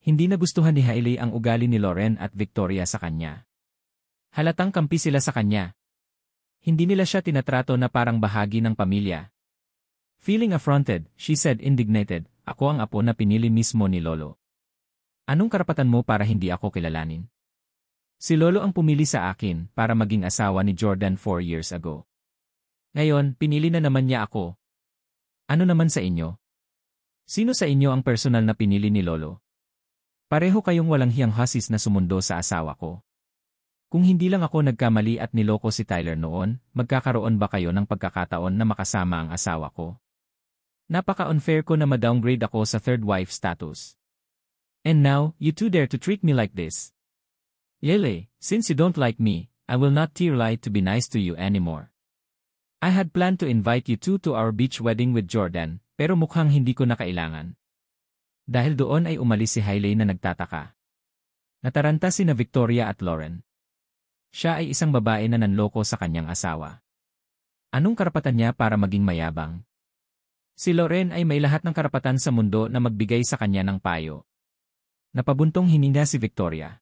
Hindi nagustuhan ni Hailey ang ugali ni Lauren at Victoria sa kanya. Halatang kampi sila sa kanya. Hindi nila siya tinatrato na parang bahagi ng pamilya. Feeling affronted, she said indignated, "Ako ang apo na pinili mismo ni Lolo. Anong karapatan mo para hindi ako kilalanin? Si Lolo ang pumili sa akin para maging asawa ni Jordan 4 years ago. Ngayon, pinili na naman niya ako. Ano naman sa inyo? Sino sa inyo ang personal na pinili ni Lolo? Pareho kayong walang hiyang hasis na sumundo sa asawa ko. Kung hindi lang ako nagkamali at niloko si Tyler noon, magkakaroon ba kayo ng pagkakataon na makasama ang asawa ko? Napaka-unfair ko na ma-downgrade ako sa third wife status. And now, you two dare to treat me like this. Yele, since you don't like me, I will not lie to be nice to you anymore. I had planned to invite you two to our beach wedding with Jordan, pero mukhang hindi ko na kailangan. Dahil doon ay umalis si Hailey na nagtataka. Nataranta sina Victoria at Lauren. Siya ay isang babae na nanloko sa kanyang asawa. Anong karapatan niya para maging mayabang? Si Lauren ay may lahat ng karapatan sa mundo na magbigay sa kanya ng payo. Napabuntong hininga si Victoria.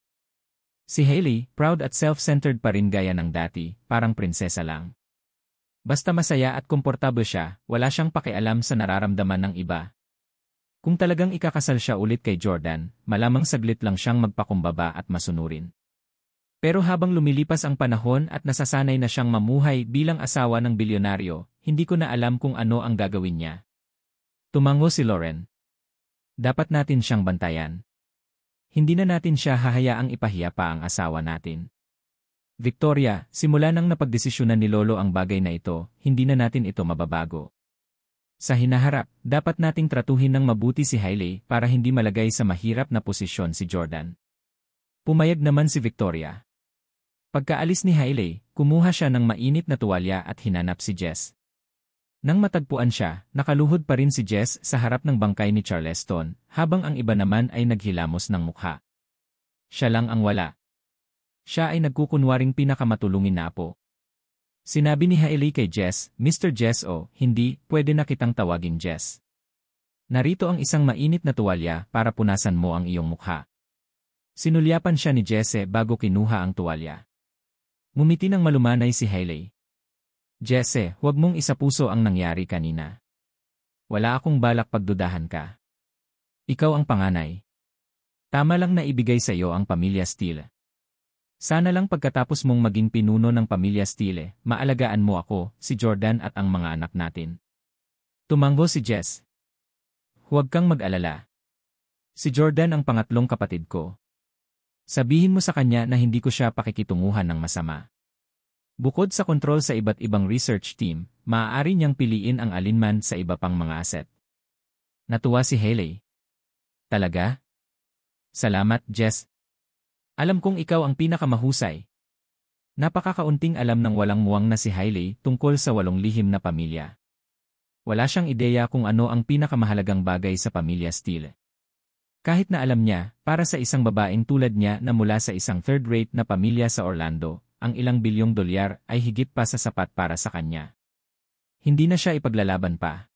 Si Hailey, proud at self-centered pa rin gaya ng dati, parang prinsesa lang. Basta masaya at komportable siya, wala siyang pakialam sa nararamdaman ng iba. Kung talagang ikakasal siya ulit kay Jordan, malamang saglit lang siyang magpakumbaba at masunurin. Pero habang lumilipas ang panahon at nasasanay na siyang mamuhay bilang asawa ng bilyonaryo, hindi ko na alam kung ano ang gagawin niya. Tumango si Lauren. Dapat natin siyang bantayan. Hindi na natin siya hahayaang ipahiya pa ang asawa natin. Victoria, simula nang napagdesisyonan ni Lolo ang bagay na ito, hindi na natin ito mababago. Sa hinaharap, dapat nating tratuhin ng mabuti si Hailey para hindi malagay sa mahirap na posisyon si Jordan. Pumayag naman si Victoria. Pagkaalis ni Hailey, kumuha siya ng mainit na tuwalya at hinanap si Jess. Nang matagpuan siya, nakaluhod pa rin si Jess sa harap ng bangkay ni Charleston, habang ang iba naman ay naghilamos ng mukha. Siya lang ang wala. Siya ay nagkukunwaring pinakamatulungin na apo. Sinabi ni Hailey kay Jess, "Mr. Jess hindi, pwede na kitang tawaging Jess. Narito ang isang mainit na tuwalya para punasan mo ang iyong mukha." Sinulyapan siya ni Jesse bago kinuha ang tuwalya. Ngumiti ng malumanay si Hailey. "Jesse, huwag mong isapuso ang nangyari kanina. Wala akong balak pagdudahan ka. Ikaw ang panganay. Tama lang na ibigay sa iyo ang pamilya Steele. Sana lang pagkatapos mong maging pinuno ng pamilya Steele, maalagaan mo ako, si Jordan at ang mga anak natin." Tumango si Jess. "Huwag kang mag-alala. Si Jordan ang pangatlong kapatid ko. Sabihin mo sa kanya na hindi ko siya pakikitunguhan ng masama. Bukod sa kontrol sa iba't ibang research team, maaari niyang piliin ang alinman sa iba pang mga asset." Natuwa si Hailey. "Talaga? Salamat, Jess. Alam kong ikaw ang pinakamahusay." Napakakaunting alam ng walang muwang na si Hailey tungkol sa 8 lihim na pamilya. Wala siyang ideya kung ano ang pinakamahalagang bagay sa pamilya Steele. Kahit na alam niya, para sa isang babaeng tulad niya na mula sa isang third-rate na pamilya sa Orlando, ang ilang bilyong dolyar ay higit pa sa sapat para sa kanya. Hindi na siya ipaglalaban pa.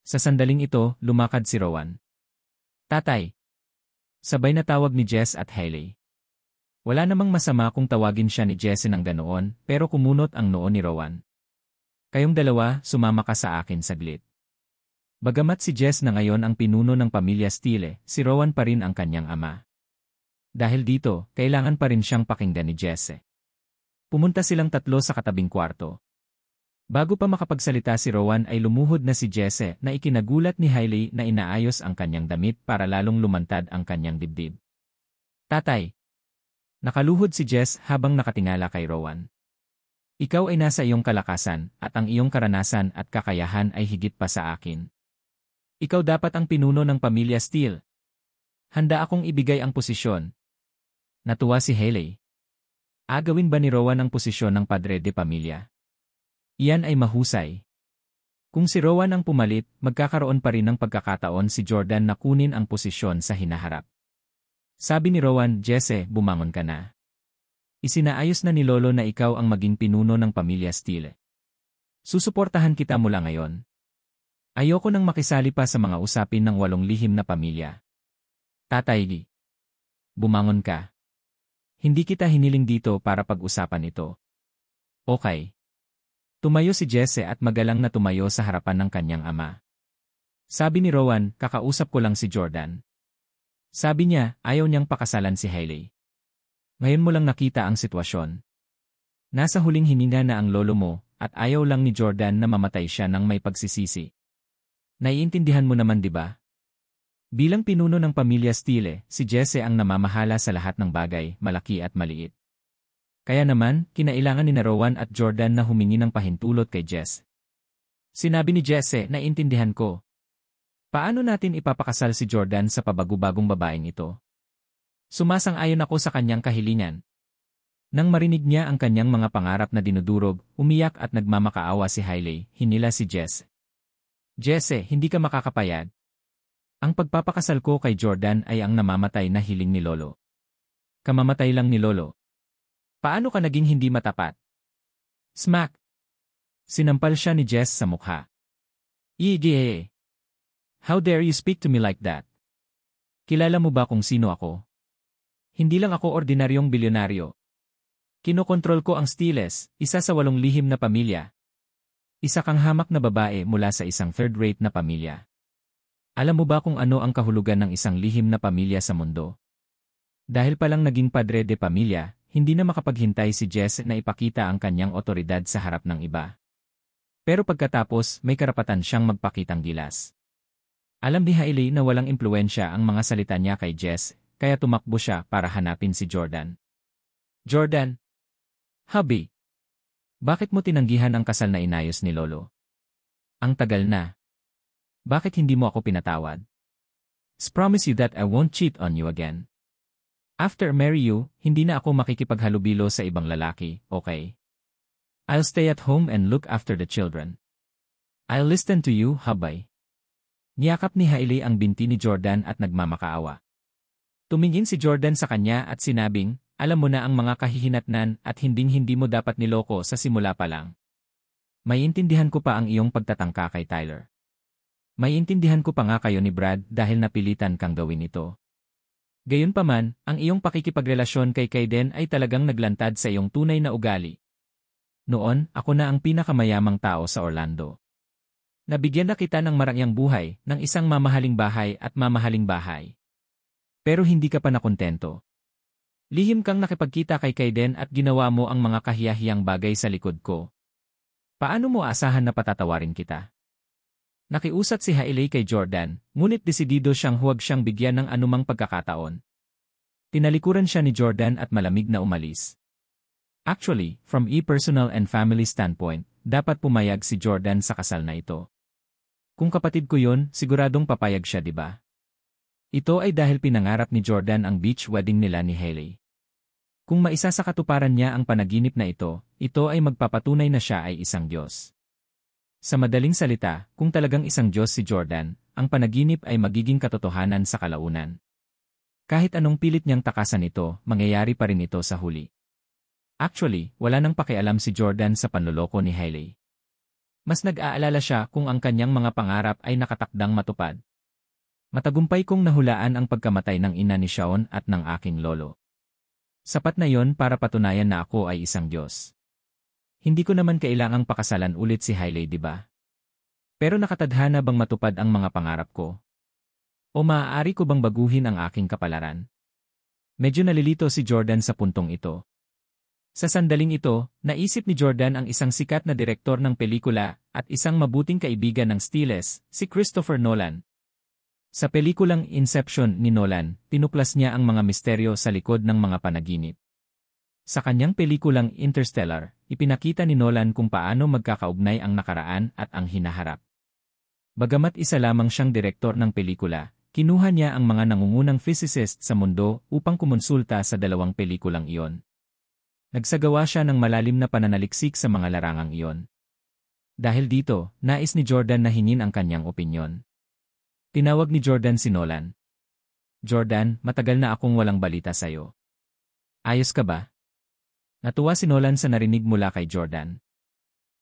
Sa sandaling ito, lumakad si Rowan. "Tatay." Sabay na tawag ni Jess at Hailey. Wala namang masama kung tawagin siya ni Jesse ng ganoon, pero kumunot ang noo ni Rowan. "Kayong dalawa, sumama ka sa akin saglit." Bagamat si Jess na ngayon ang pinuno ng pamilya Steele, si Rowan pa rin ang kanyang ama. Dahil dito, kailangan pa rin siyang pakinggan ni Jesse. Pumunta silang tatlo sa katabing kwarto. Bago pa makapagsalita si Rowan ay lumuhod na si Jesse na ikinagulat ni Hailey na inaayos ang kanyang damit para lalong lumantad ang kanyang dibdib. "Tatay." Nakaluhod si Jess habang nakatingala kay Rowan. "Ikaw ay nasa iyong kalakasan at ang iyong karanasan at kakayahan ay higit pa sa akin. Ikaw dapat ang pinuno ng pamilya Steele. Handa akong ibigay ang posisyon." Natuwa si Hailey. Agawin ba ni Rowan ang posisyon ng padre de pamilya? Iyan ay mahusay. Kung si Rowan ang pumalit, magkakaroon pa rin ng pagkakataon si Jordan na kunin ang posisyon sa hinaharap. Sabi ni Rowan, "Jesse, bumangon ka na. Isinaayos na ni Lolo na ikaw ang maging pinuno ng pamilya Steele. Susuportahan kita mula ngayon. Ayoko nang makisali pa sa mga usapin ng 8 lihim na pamilya. Tatay Lee. Bumangon ka. Hindi kita hiniling dito para pag-usapan ito. Okay. Tumayo si Jesse at magalang na tumayo sa harapan ng kanyang ama. Sabi ni Rowan, kakausap ko lang si Jordan. Sabi niya, ayaw niyang pakasalan si Hailey. Ngayon mo lang nakita ang sitwasyon. Nasa huling hininga na ang lolo mo, at ayaw lang ni Jordan na mamatay siya ng may pagsisisi. Naiintindihan mo naman, di ba? Bilang pinuno ng pamilya Steele, si Jesse ang namamahala sa lahat ng bagay, malaki at maliit. Kaya naman, kinailangan ni Rowan at Jordan na humingi ng pahintulot kay Jess. Sinabi ni Jesse, naiintindihan ko. Paano natin ipapakasal si Jordan sa pabago-bagong babaeng ito? Sumasang-ayon ako sa kanyang kahilingan. Nang marinig niya ang kanyang mga pangarap na dinudurog, umiyak at nagmamakaawa si Hailey, hinila si Jess. Jesse, hindi ka makakapayag. Ang pagpapakasal ko kay Jordan ay ang namamatay na hiling ni Lolo. Kamamatay lang ni Lolo. Paano ka naging hindi matapat? Smack! Sinampal siya ni Jess sa mukha. Iigihe! How dare you speak to me like that? Kilala mo ba kung sino ako? Hindi lang ako ordinaryong bilyonaryo. Kinokontrol ko ang Steeles, isa sa 8 lihim na pamilya. Isa kang hamak na babae mula sa isang third-rate na pamilya. Alam mo ba kung ano ang kahulugan ng isang lihim na pamilya sa mundo? Dahil palang naging padre de pamilya, hindi na makapaghintay si Jess na ipakita ang kanyang otoridad sa harap ng iba. Pero pagkatapos, may karapatan siyang magpakitang gilas. Alam ni Hailey na walang impluwensya ang mga salita niya kay Jess, kaya tumakbo siya para hanapin si Jordan. Jordan! Hubby! Bakit mo tinanggihan ang kasal na inayos ni Lolo? Ang tagal na. Bakit hindi mo ako pinatawad? Promise you that I won't cheat on you again. After I marry you, hindi na ako makikipaghalubilo sa ibang lalaki, okay? I'll stay at home and look after the children. I'll listen to you, hubby. Niyakap ni Hailey ang binti ni Jordan at nagmamakaawa. Tumingin si Jordan sa kanya at sinabing, alam mo na ang mga kahihinatnan at hinding-hindi mo dapat niloko sa simula pa lang. Maiintindihan ko pa ang iyong pagtatangka kay Tyler. Maiintindihan ko pa nga kayo ni Brad dahil napilitan kang gawin ito. Gayunpaman, ang iyong pakikipagrelasyon kay Kaiden ay talagang naglantad sa iyong tunay na ugali. Noon, ako na ang pinakamayamang tao sa Orlando. Nabigyan na kita ng marangyang buhay, ng isang mamahaling bahay at mamahaling bahay. Pero hindi ka pa nakontento. Lihim kang nakipagkita kay Kaiden at ginawa mo ang mga kahiyahiyang bagay sa likod ko. Paano mo aasahan na patatawarin kita? Nakiusat si Hailey kay Jordan, ngunit desidido siyang huwag siyang bigyan ng anumang pagkakataon. Tinalikuran siya ni Jordan at malamig na umalis. Actually, from a personal and family standpoint, dapat pumayag si Jordan sa kasal na ito. Kung kapatid ko yun, siguradong papayag siya, di ba? Ito ay dahil pinangarap ni Jordan ang beach wedding nila ni Hailey. Kung maisa sa katuparan niya ang panaginip na ito ay magpapatunay na siya ay isang Diyos. Sa madaling salita, kung talagang isang Diyos si Jordan, ang panaginip ay magiging katotohanan sa kalaunan. Kahit anong pilit niyang takasan ito, mangyayari pa rin ito sa huli. Actually, wala nang pakialam si Jordan sa panloloko ni Hailey. Mas nag-aalala siya kung ang kanyang mga pangarap ay nakatakdang matupad. Matagumpay kong nahulaan ang pagkamatay ng ina ni Shawn at ng aking lolo. Sapat na yon para patunayan na ako ay isang Diyos. Hindi ko naman kailangang pakasalan ulit si Hailey, di ba? Pero nakatadhana bang matupad ang mga pangarap ko? O maaari ko bang baguhin ang aking kapalaran? Medyo nalilito si Jordan sa puntong ito. Sa sandaling ito, naisip ni Jordan ang isang sikat na direktor ng pelikula at isang mabuting kaibigan ng Steeles, si Christopher Nolan. Sa pelikulang Inception ni Nolan, tinuklas niya ang mga misteryo sa likod ng mga panaginip. Sa kanyang pelikulang Interstellar, ipinakita ni Nolan kung paano magkakaugnay ang nakaraan at ang hinaharap. Bagamat isa lamang siyang direktor ng pelikula, kinuha niya ang mga nangungunang physicist sa mundo upang kumonsulta sa 2 pelikulang iyon. Nagsagawa siya ng malalim na pananaliksik sa mga larangang iyon. Dahil dito, nais ni Jordan na hingin ang kanyang opinyon. Tinawag ni Jordan si Nolan. Jordan, matagal na akong walang balita sa'yo. Ayos ka ba? Natuwa si Nolan sa narinig mula kay Jordan.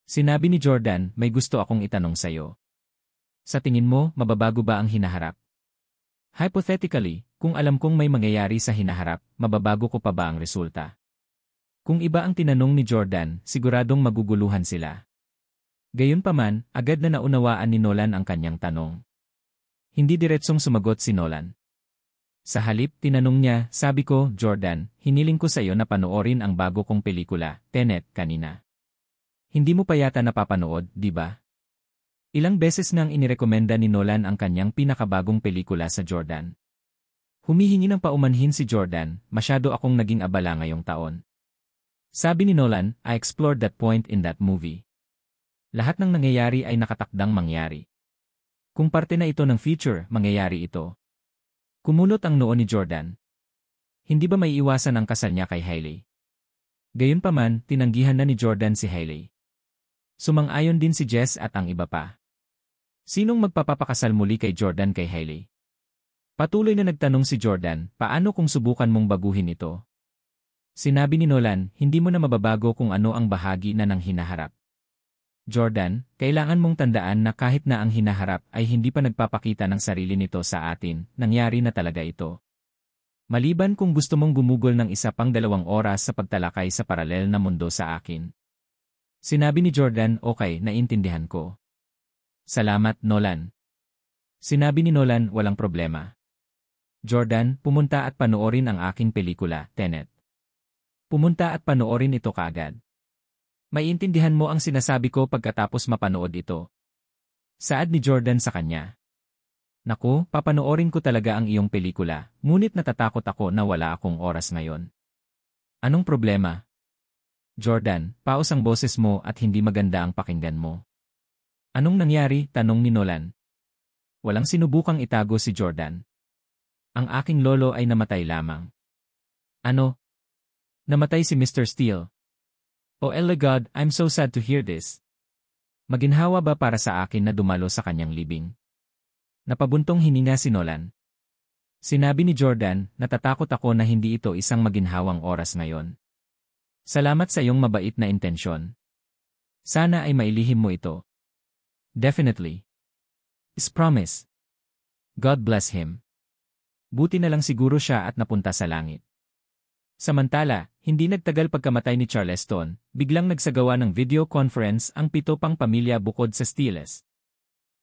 Sinabi ni Jordan, may gusto akong itanong sa'yo. Sa tingin mo, mababago ba ang hinaharap? Hypothetically, kung alam kong may mangyayari sa hinaharap, mababago ko pa ba ang resulta? Kung iba ang tinanong ni Jordan, siguradong maguguluhan sila. Gayunpaman, agad na naunawaan ni Nolan ang kanyang tanong. Hindi diretsong sumagot si Nolan. Sa halip, tinanong niya, sabi ko, Jordan, hiniling ko sa iyo na panoorin ang bago kong pelikula, Tenet, kanina. Hindi mo pa yata napapanood, di ba? Ilang beses nang inirekomenda ni Nolan ang kanyang pinakabagong pelikula sa Jordan. Humihingi ng paumanhin si Jordan, masyado akong naging abala ngayong taon. Sabi ni Nolan, I explored that point in that movie. Lahat ng nangyayari ay nakatakdang mangyari. Kung parte na ito ng future, mangyayari ito. Kumulot ang noo ni Jordan. Hindi ba may iwasan ang kasal niya kay Hailey? Gayunpaman, tinanggihan na ni Jordan si Hailey. Sumang-ayon din si Jess at ang iba pa. Sinong magpapapakasal muli kay Jordan kay Hailey? Patuloy na nagtanong si Jordan, paano kung subukan mong baguhin ito? Sinabi ni Nolan, hindi mo na mababago kung ano ang bahagi na ng hinaharap. Jordan, kailangan mong tandaan na kahit na ang hinaharap ay hindi pa nagpapakita ng sarili nito sa atin, nangyari na talaga ito. Maliban kung gusto mong gumugol ng isa pang 2 oras sa pagtalakay sa paralel na mundo sa akin. Sinabi ni Jordan, okay, naintindihan ko. Salamat, Nolan. Sinabi ni Nolan, walang problema. Jordan, pumunta at panoorin ang aking pelikula, Tenet. Pumunta at panoorin ito kaagad. Maiintindihan mo ang sinasabi ko pagkatapos mapanood ito. Saad ni Jordan sa kanya. Naku, papanoorin ko talaga ang iyong pelikula, ngunit natatakot ako na wala akong oras ngayon. Anong problema? Jordan, paos ang boses mo at hindi maganda ang pakinggan mo. Anong nangyari? Tanong ni Nolan. Walang sinubukang itago si Jordan. Ang aking lolo ay namatay lamang. Ano? Namatay si Mr. Steele. Oh God, I'm so sad to hear this. Maginhawa ba para sa akin na dumalo sa kanyang libing? Napabuntong hininga si Nolan. Sinabi ni Jordan, natatakot ako na hindi ito isang maginhawang oras ngayon. Salamat sa iyong mabait na intensyon. Sana ay mailihim mo ito. Definitely. Is promise. God bless him. Buti na lang siguro siya at napunta sa langit. Samantala, hindi nagtagal pagkamatay ni Charleston, biglang nagsagawa ng video conference ang 7 pang pamilya bukod sa Steeles.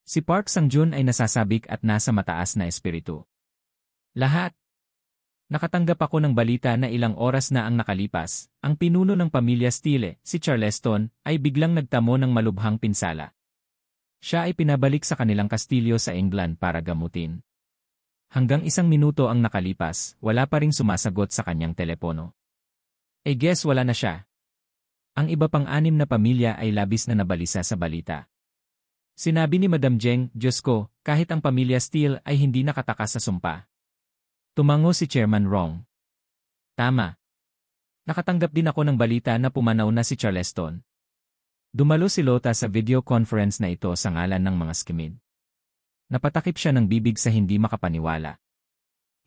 Si Park Sang-joon ay nasasabik at nasa mataas na espiritu. Lahat. Nakatanggap ako ng balita na ilang oras na ang nakalipas, ang pinuno ng pamilya Steele, si Charleston, ay biglang nagtamo ng malubhang pinsala. Siya ay pinabalik sa kanilang kastilyo sa England para gamutin. Hanggang 1 minuto ang nakalipas, wala pa ring sumasagot sa kanyang telepono. Guess wala na siya. Ang iba pang 6 na pamilya ay labis na nabalisa sa balita. Sinabi ni Madam Jeng, Diyos ko, kahit ang pamilya Steele ay hindi nakatakas sa sumpa. Tumango si Chairman Rong. Tama. Nakatanggap din ako ng balita na pumanaw na si Charleston. Dumalo si Lota sa video conference na ito sa ngalan ng mga skimid. Napatakip siya ng bibig sa hindi makapaniwala.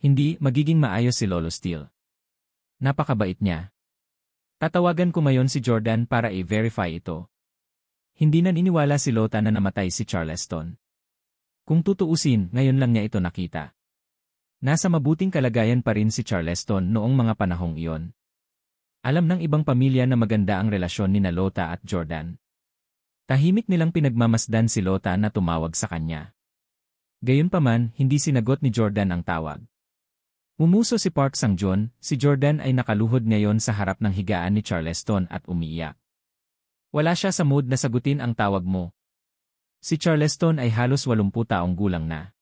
Hindi, magiging maayos si Lolo Steele. Napakabait niya. Tatawagan ko ngayon si Jordan para i-verify ito. Hindi na niniwala si Lota na namatay si Charleston. Kung tutuusin, ngayon lang niya ito nakita. Nasa mabuting kalagayan pa rin si Charleston noong mga panahong iyon. Alam ng ibang pamilya na maganda ang relasyon ni Lota at Jordan. Tahimik nilang pinagmamasdan si Lota na tumawag sa kanya. Gayunpaman, hindi sinagot ni Jordan ang tawag. Umuso si Park Sang-joon, si Jordan ay nakaluhod ngayon sa harap ng higaan ni Charleston at umiiyak. Wala siya sa mood na sagutin ang tawag mo. Si Charleston ay halos 80 taong gulang na.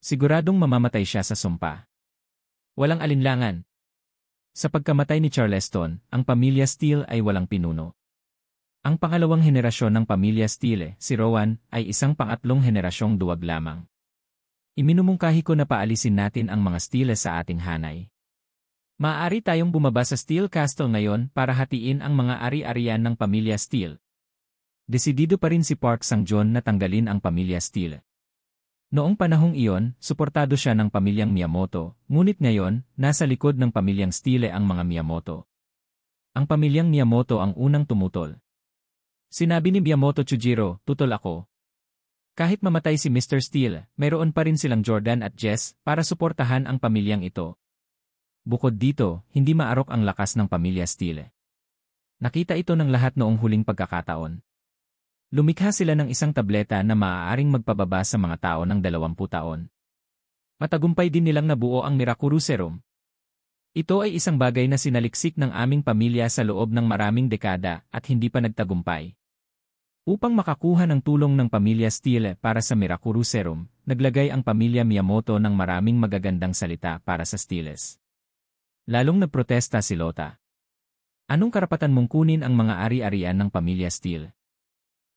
Siguradong mamamatay siya sa sumpa. Walang alinlangan. Sa pagkamatay ni Charleston, ang pamilya Steele ay walang pinuno. Ang pangalawang henerasyon ng pamilya Steele, si Rowan, ay isang pangatlong henerasyong duwag lamang. Iminumungkahi ko na paalisin natin ang mga Steele sa ating hanay. Maaari tayong bumaba sa Steele Castle ngayon para hatiin ang mga ari-arian ng pamilya Steele. Desidido pa rin si Park Sang-joon na tanggalin ang pamilya Steele. Noong panahong iyon, suportado siya ng pamilyang Miyamoto, ngunit ngayon, nasa likod ng pamilyang Steele ang mga Miyamoto. Ang pamilyang Miyamoto ang unang tumutol. Sinabi ni Miyamoto Chujiro, tutol ako. Kahit mamatay si Mr. Steele, mayroon pa rin silang Jordan at Jess para suportahan ang pamilyang ito. Bukod dito, hindi maarok ang lakas ng pamilya Steele. Nakita ito ng lahat noong huling pagkakataon. Lumikha sila ng isang tableta na maaaring magpababa sa mga tao ng 20 taon. Matagumpay din nilang nabuo ang Miraculous Serum. Ito ay isang bagay na sinaliksik ng aming pamilya sa loob ng maraming dekada at hindi pa nagtagumpay. Upang makakuha ng tulong ng pamilya Steele para sa Miraculous Serum, naglagay ang pamilya Miyamoto ng maraming magagandang salita para sa Steeles. Lalong nagprotesta si Lota. Anong karapatan mong kunin ang mga ari-arian ng pamilya Steele?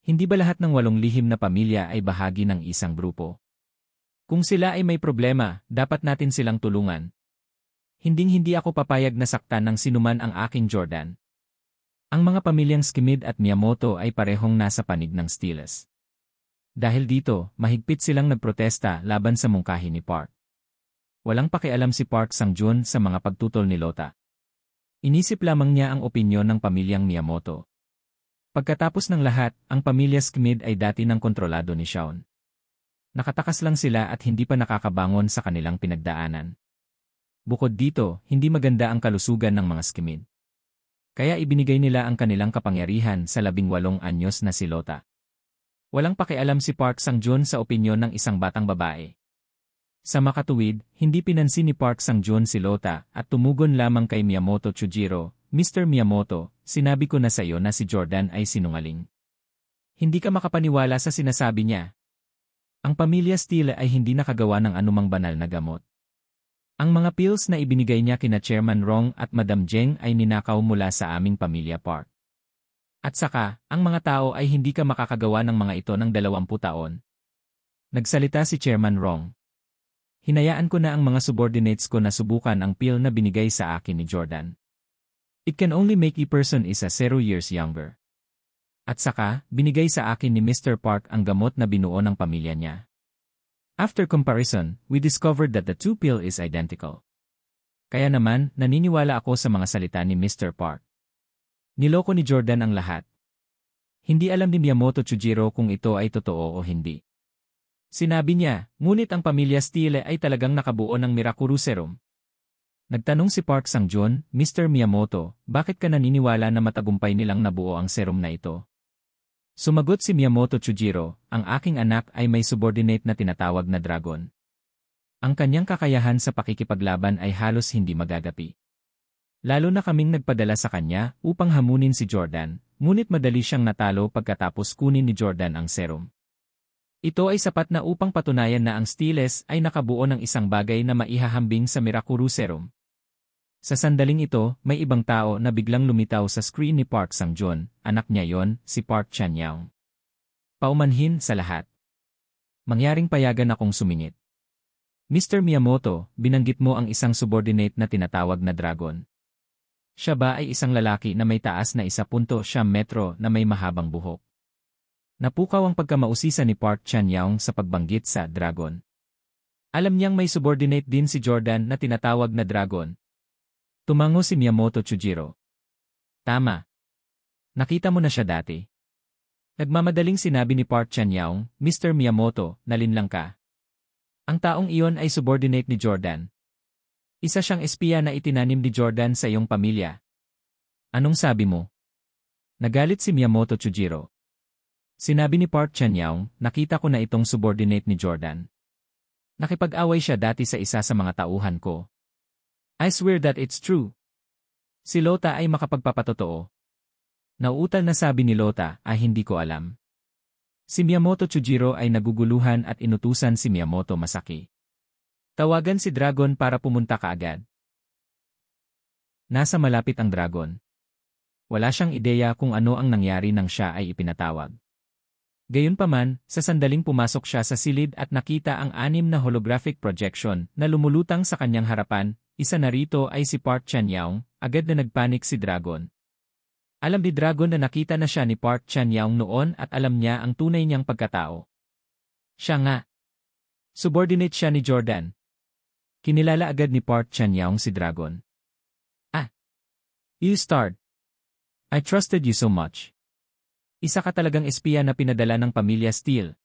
Hindi ba lahat ng 8 lihim na pamilya ay bahagi ng isang grupo? Kung sila ay may problema, dapat natin silang tulungan. Hinding-hindi ako papayag na saktan ng sinuman ang aking Jordan. Ang mga pamilyang Schmidt at Miyamoto ay parehong nasa panig ng Steeles. Dahil dito, mahigpit silang nagprotesta laban sa mungkahi ni Park. Walang pakialam si Park Sang-jun sa mga pagtutol ni Lota. Inisip lamang niya ang opinyon ng pamilyang Miyamoto. Pagkatapos ng lahat, ang pamilya Schmidt ay dati ng kontrolado ni Shaun. Nakatakas lang sila at hindi pa nakakabangon sa kanilang pinagdaanan. Bukod dito, hindi maganda ang kalusugan ng mga Schmidt. Kaya ibinigay nila ang kanilang kapangyarihan sa 18 anyos na si Lota. Walang pakialam si Park Sang-jun sa opinyon ng isang batang babae. Sa makatuwid, hindi pinansin ni Park Sang-jun si Lota at tumugon lamang kay Miyamoto Chujiro, Mr. Miyamoto, sinabi ko na sa iyo na si Jordan ay sinungaling. Hindi ka makapaniwala sa sinasabi niya. Ang pamilya Steele ay hindi nakagawa ng anumang banal na gamot. Ang mga pills na ibinigay niya kina Chairman Rong at Madam Jeng ay ninakaw mula sa aming pamilya Park. At saka, ang mga tao ay hindi ka makakagawa ng mga ito ng 20 taon. Nagsalita si Chairman Rong. Hinayaan ko na ang mga subordinates ko na subukan ang pill na binigay sa akin ni Jordan. It can only make a person is a 0 years younger. At saka, binigay sa akin ni Mr. Park ang gamot na binuo ng pamilya niya. After comparison, we discovered that the two pill is identical. Kaya naman, naniniwala ako sa mga salita ni Mr. Park. Niloko ni Jordan ang lahat. Hindi alam ni Miyamoto Chujiro kung ito ay totoo o hindi. Sinabi niya, ngunit ang pamilya Steele ay talagang nakabuo ng Miraculous Serum. Nagtanong si Park Sang-jun, Mr. Miyamoto, bakit ka naniniwala na matagumpay nilang nabuo ang serum na ito? Sumagot si Miyamoto Chujiro, ang aking anak ay may subordinate na tinatawag na dragon. Ang kanyang kakayahan sa pakikipaglaban ay halos hindi magagapi. Lalo na kaming nagpadala sa kanya upang hamunin si Jordan, ngunit madali siyang natalo pagkatapos kunin ni Jordan ang serum. Ito ay sapat na upang patunayan na ang Steeles ay nakabuo ng isang bagay na maihahambing sa Miraculous Serum. Sa sandaling ito, may ibang tao na biglang lumitaw sa screen ni Park Sang-jun, anak niya yon, si Park Chan-young. Paumanhin sa lahat. Mangyaring payagan akong sumingit. Mr. Miyamoto, binanggit mo ang isang subordinate na tinatawag na dragon. Siya ba ay isang lalaki na may taas na 1.7 metro na may mahabang buhok? Napukaw ang pagkamausisa ni Park Chan-young sa pagbanggit sa dragon. Alam niyang may subordinate din si Jordan na tinatawag na dragon. Tumango si Miyamoto Chujiro. Tama. Nakita mo na siya dati. Nagmamadaling sinabi ni Park Chan-young, Mr. Miyamoto, nalinlang ka. Ang taong iyon ay subordinate ni Jordan. Isa siyang espiya na itinanim ni Jordan sa iyong pamilya. Anong sabi mo? Nagalit si Miyamoto Chujiro. Sinabi ni Park Chan-young, nakita ko na itong subordinate ni Jordan. Nakipag-away siya dati sa isa sa mga tauhan ko. I swear that it's true. Si Lota ay makapagpapatotoo. Nauutal na sabi ni Lota, hindi ko alam. Si Miyamoto Chujiro ay naguguluhan at inutusan si Miyamoto Masaki. Tawagan si Dragon para pumunta kaagad. Nasa malapit ang Dragon. Wala siyang ideya kung ano ang nangyari nang siya ay ipinatawag. Gayunpaman, sa sandaling pumasok siya sa silid at nakita ang 6 na holographic projection na lumulutang sa kanyang harapan. Isa na rito ay si Park Chan-young, agad na nagpanik si Dragon. Alam ni Dragon na nakita na siya ni Park Chan-young noon at alam niya ang tunay niyang pagkatao. Siya nga. Subordinate siya ni Jordan. Kinilala agad ni Park Chan-young si Dragon. You starred. I trusted you so much. Isa ka talagang espiya na pinadala ng pamilya Steele.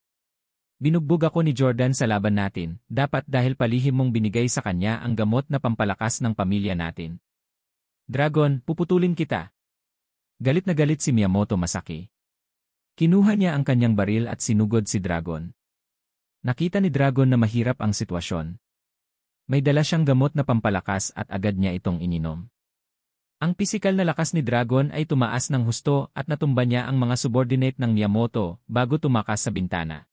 Binugbog ako ni Jordan sa laban natin, dapat dahil palihim mong binigay sa kanya ang gamot na pampalakas ng pamilya natin. Dragon, puputulin kita. Galit na galit si Miyamoto Masaki. Kinuha niya ang kanyang baril at sinugod si Dragon. Nakita ni Dragon na mahirap ang sitwasyon. May dala siyang gamot na pampalakas at agad niya itong ininom. Ang pisikal na lakas ni Dragon ay tumaas ng husto at natumba niya ang mga subordinate ng Miyamoto bago tumakas sa bintana.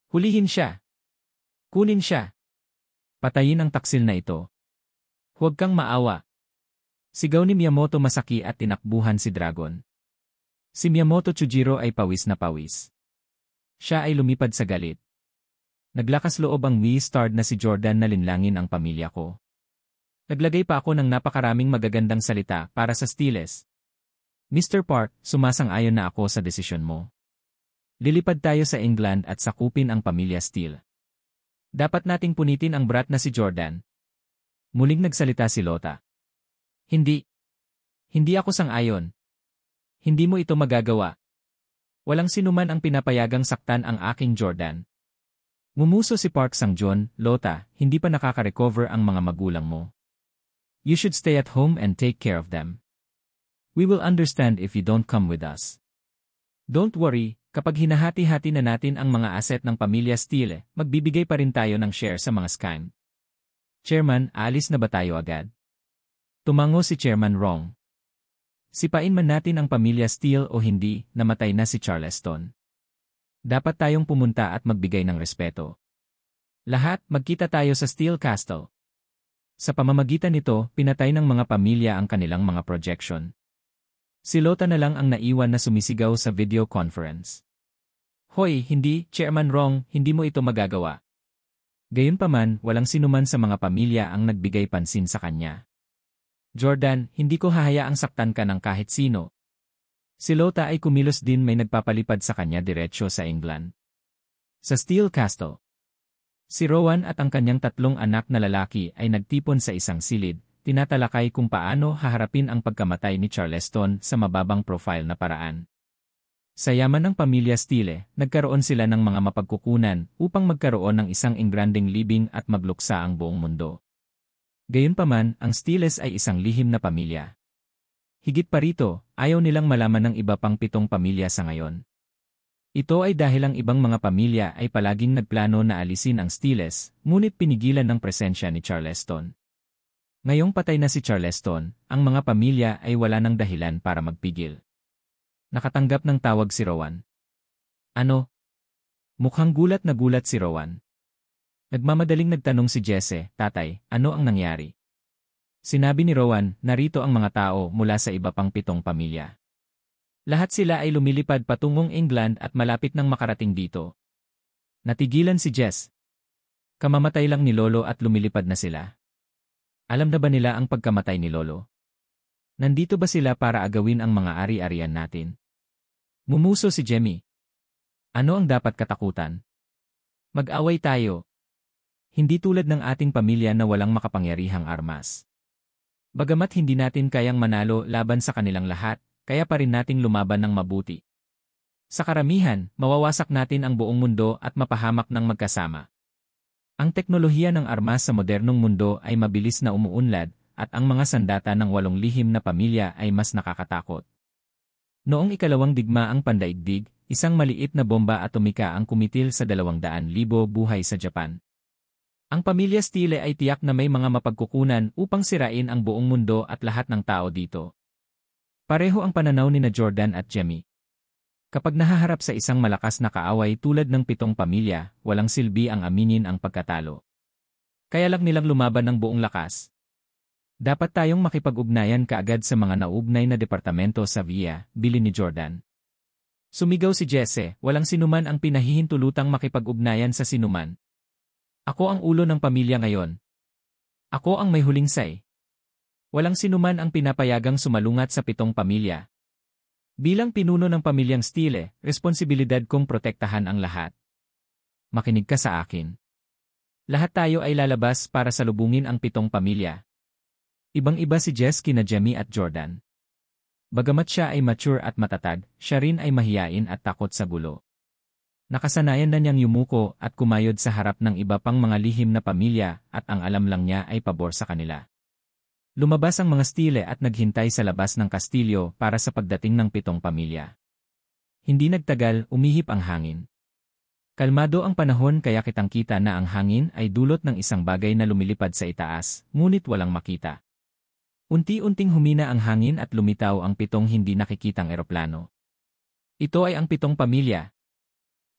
Hulihin siya. Kunin siya. Patayin ang taksil na ito. Huwag kang maawa. Sigaw ni Miyamoto Masaki at tinakbuhan si Dragon. Si Miyamoto Chujiro ay pawis na pawis. Siya ay lumipad sa galit. Naglakas loob ang Mii-starred na si Jordan na linlangin ang pamilya ko. Naglagay pa ako ng napakaraming magagandang salita para sa Steelers. Mr. Park, sumasang-ayon na ako sa desisyon mo. Lilipad tayo sa England at sakupin ang pamilya Steele. Dapat nating punitin ang brat na si Jordan. Muling nagsalita si Lota. Hindi. Hindi ako sang-ayon. Hindi mo ito magagawa. Walang sinuman ang pinapayagang saktan ang aking Jordan. Ngumuso si Park Sang-John, Lota, hindi pa nakaka-recover ang mga magulang mo. You should stay at home and take care of them. We will understand if you don't come with us. Don't worry, kapag hinahati-hati na natin ang mga asset ng pamilya Steele, magbibigay pa rin tayo ng share sa mga scam. Chairman, aalis na ba tayo agad? Tumango si Chairman Rong. Sipain man natin ang pamilya Steele o hindi, namatay na si Charleston. Dapat tayong pumunta at magbigay ng respeto. Lahat, magkita tayo sa Steele Castle. Sa pamamagitan nito, pinatay ng mga pamilya ang kanilang mga projection. Si Lota na lang ang naiwan na sumisigaw sa video conference. Hoy, hindi, Chairman Rong, hindi mo ito magagawa. Gayunpaman, walang sinuman sa mga pamilya ang nagbigay pansin sa kanya. Jordan, hindi ko hahayaang saktan ka ng kahit sino. Si Lota ay kumilos din may nagpapalipad sa kanya diretsyo sa England. Sa Steele Castle. Si Rowan at ang kanyang 3 anak na lalaki ay nagtipon sa isang silid, tinatalakay kung paano haharapin ang pagkamatay ni Charleston sa mababang profile na paraan. Sa yaman ng pamilya Steele, nagkaroon sila ng mga mapagkukunan upang magkaroon ng isang engranding libing at magluksa ang buong mundo. Gayunpaman, ang Steeles ay isang lihim na pamilya. Higit pa rito, ayaw nilang malaman ng iba pang 7 pamilya sa ngayon. Ito ay dahil ang ibang mga pamilya ay palaging nagplano na alisin ang Steeles, ngunit pinigilan ng presensya ni Charleston. Ngayong patay na si Charleston, ang mga pamilya ay wala ng dahilan para magpigil. Nakatanggap ng tawag si Rowan. Ano? Mukhang gulat na gulat si Rowan. Nagmamadaling nagtanong si Jesse, Tatay, ano ang nangyari? Sinabi ni Rowan, narito ang mga tao mula sa iba pang 7 pamilya. Lahat sila ay lumilipad patungong England at malapit nang makarating dito. Natigilan si Jess. Kamamatay lang ni Lolo at lumilipad na sila. Alam na ba nila ang pagkamatay ni Lolo? Nandito ba sila para agawin ang mga ari-arian natin? Mumuso si Jemmy. Ano ang dapat katakutan? Mag-away tayo. Hindi tulad ng ating pamilya na walang makapangyarihang armas. Bagamat hindi natin kayang manalo laban sa kanilang lahat, kaya pa rin nating lumaban ng mabuti. Sa karamihan, mawawasak natin ang buong mundo at mapahamak ng magkasama. Ang teknolohiya ng armas sa modernong mundo ay mabilis na umuunlad, at ang mga sandata ng 8 lihim na pamilya ay mas nakakatakot. Noong ikalawang digmaang pandaigdig, isang maliit na bomba atomika ang kumitil sa 200,000 buhay sa Japan. Ang pamilya Steele ay tiyak na may mga mapagkukunan upang sirain ang buong mundo at lahat ng tao dito. Pareho ang pananaw ni na Jordan at Jemmy. Kapag nahaharap sa isang malakas na kaaway tulad ng 7 pamilya, walang silbi ang aminin ang pagkatalo. Kaya lang nilang lumaban ng buong lakas. Dapat tayong makipag-ugnayan kaagad sa mga nauugnay na departamento sa VIA, bili ni Jordan. Sumigaw si Jesse, walang sinuman ang pinahihintulutang makipag-ugnayan sa sinuman. Ako ang ulo ng pamilya ngayon. Ako ang may huling say. Walang sinuman ang pinapayagang sumalungat sa 7 pamilya. Bilang pinuno ng pamilyang Steele, responsibilidad kong protektahan ang lahat. Makinig ka sa akin. Lahat tayo ay lalabas para salubungin ang 7 pamilya. Ibang-iba si Jess kina Jemmy at Jordan. Bagamat siya ay mature at matatag, siya rin ay mahiyain at takot sa gulo. Nakasanayan na niyang yumuko at kumayod sa harap ng iba pang mga lihim na pamilya at ang alam lang niya ay pabor sa kanila. Lumabas ang mga stile at naghintay sa labas ng kastilyo para sa pagdating ng 7 pamilya. Hindi nagtagal, umihip ang hangin. Kalmado ang panahon kaya kitang-kita na ang hangin ay dulot ng isang bagay na lumilipad sa itaas, ngunit walang makita. Unti-unting humina ang hangin at lumitaw ang 7 hindi nakikitang eroplano. Ito ay ang 7 pamilya.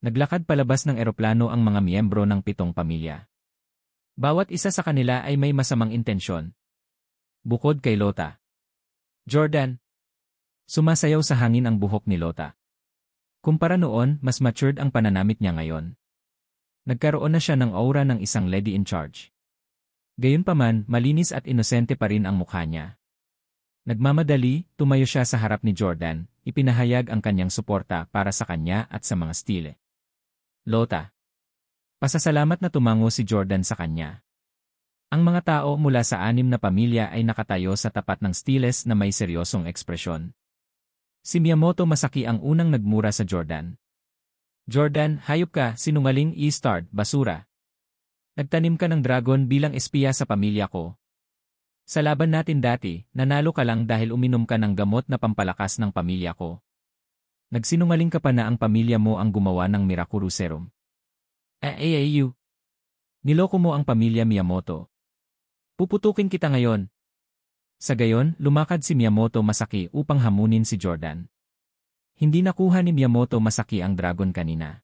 Naglakad palabas ng eroplano ang mga miyembro ng 7 pamilya. Bawat isa sa kanila ay may masamang intensyon. Bukod kay Lota. Jordan. Sumasayaw sa hangin ang buhok ni Lota. Kumpara noon, mas matured ang pananamit niya ngayon. Nagkaroon na siya ng aura ng isang lady in charge. Gayunpaman, malinis at inosente pa rin ang mukha niya. Nagmamadali, tumayo siya sa harap ni Jordan, ipinahayag ang kanyang suporta para sa kanya at sa mga stile. Lota. Pasasalamat na tumango si Jordan sa kanya. Ang mga tao mula sa 6 na pamilya ay nakatayo sa tapat ng stiles na may seryosong ekspresyon. Si Miyamoto Masaki ang unang nagmura sa Jordan. Jordan, hayop ka, sinungaling, e-start, basura. Nagtanim ka ng dragon bilang espiya sa pamilya ko. Sa laban natin dati, nanalo ka lang dahil uminom ka ng gamot na pampalakas ng pamilya ko. Nagsinungaling ka pa na ang pamilya mo ang gumawa ng Mirakuru Serum. Aayu. Niloko mo ang pamilya Miyamoto. Puputukin kita ngayon. Sa gayon, lumakad si Miyamoto Masaki upang hamunin si Jordan. Hindi nakuha ni Miyamoto Masaki ang dragon kanina.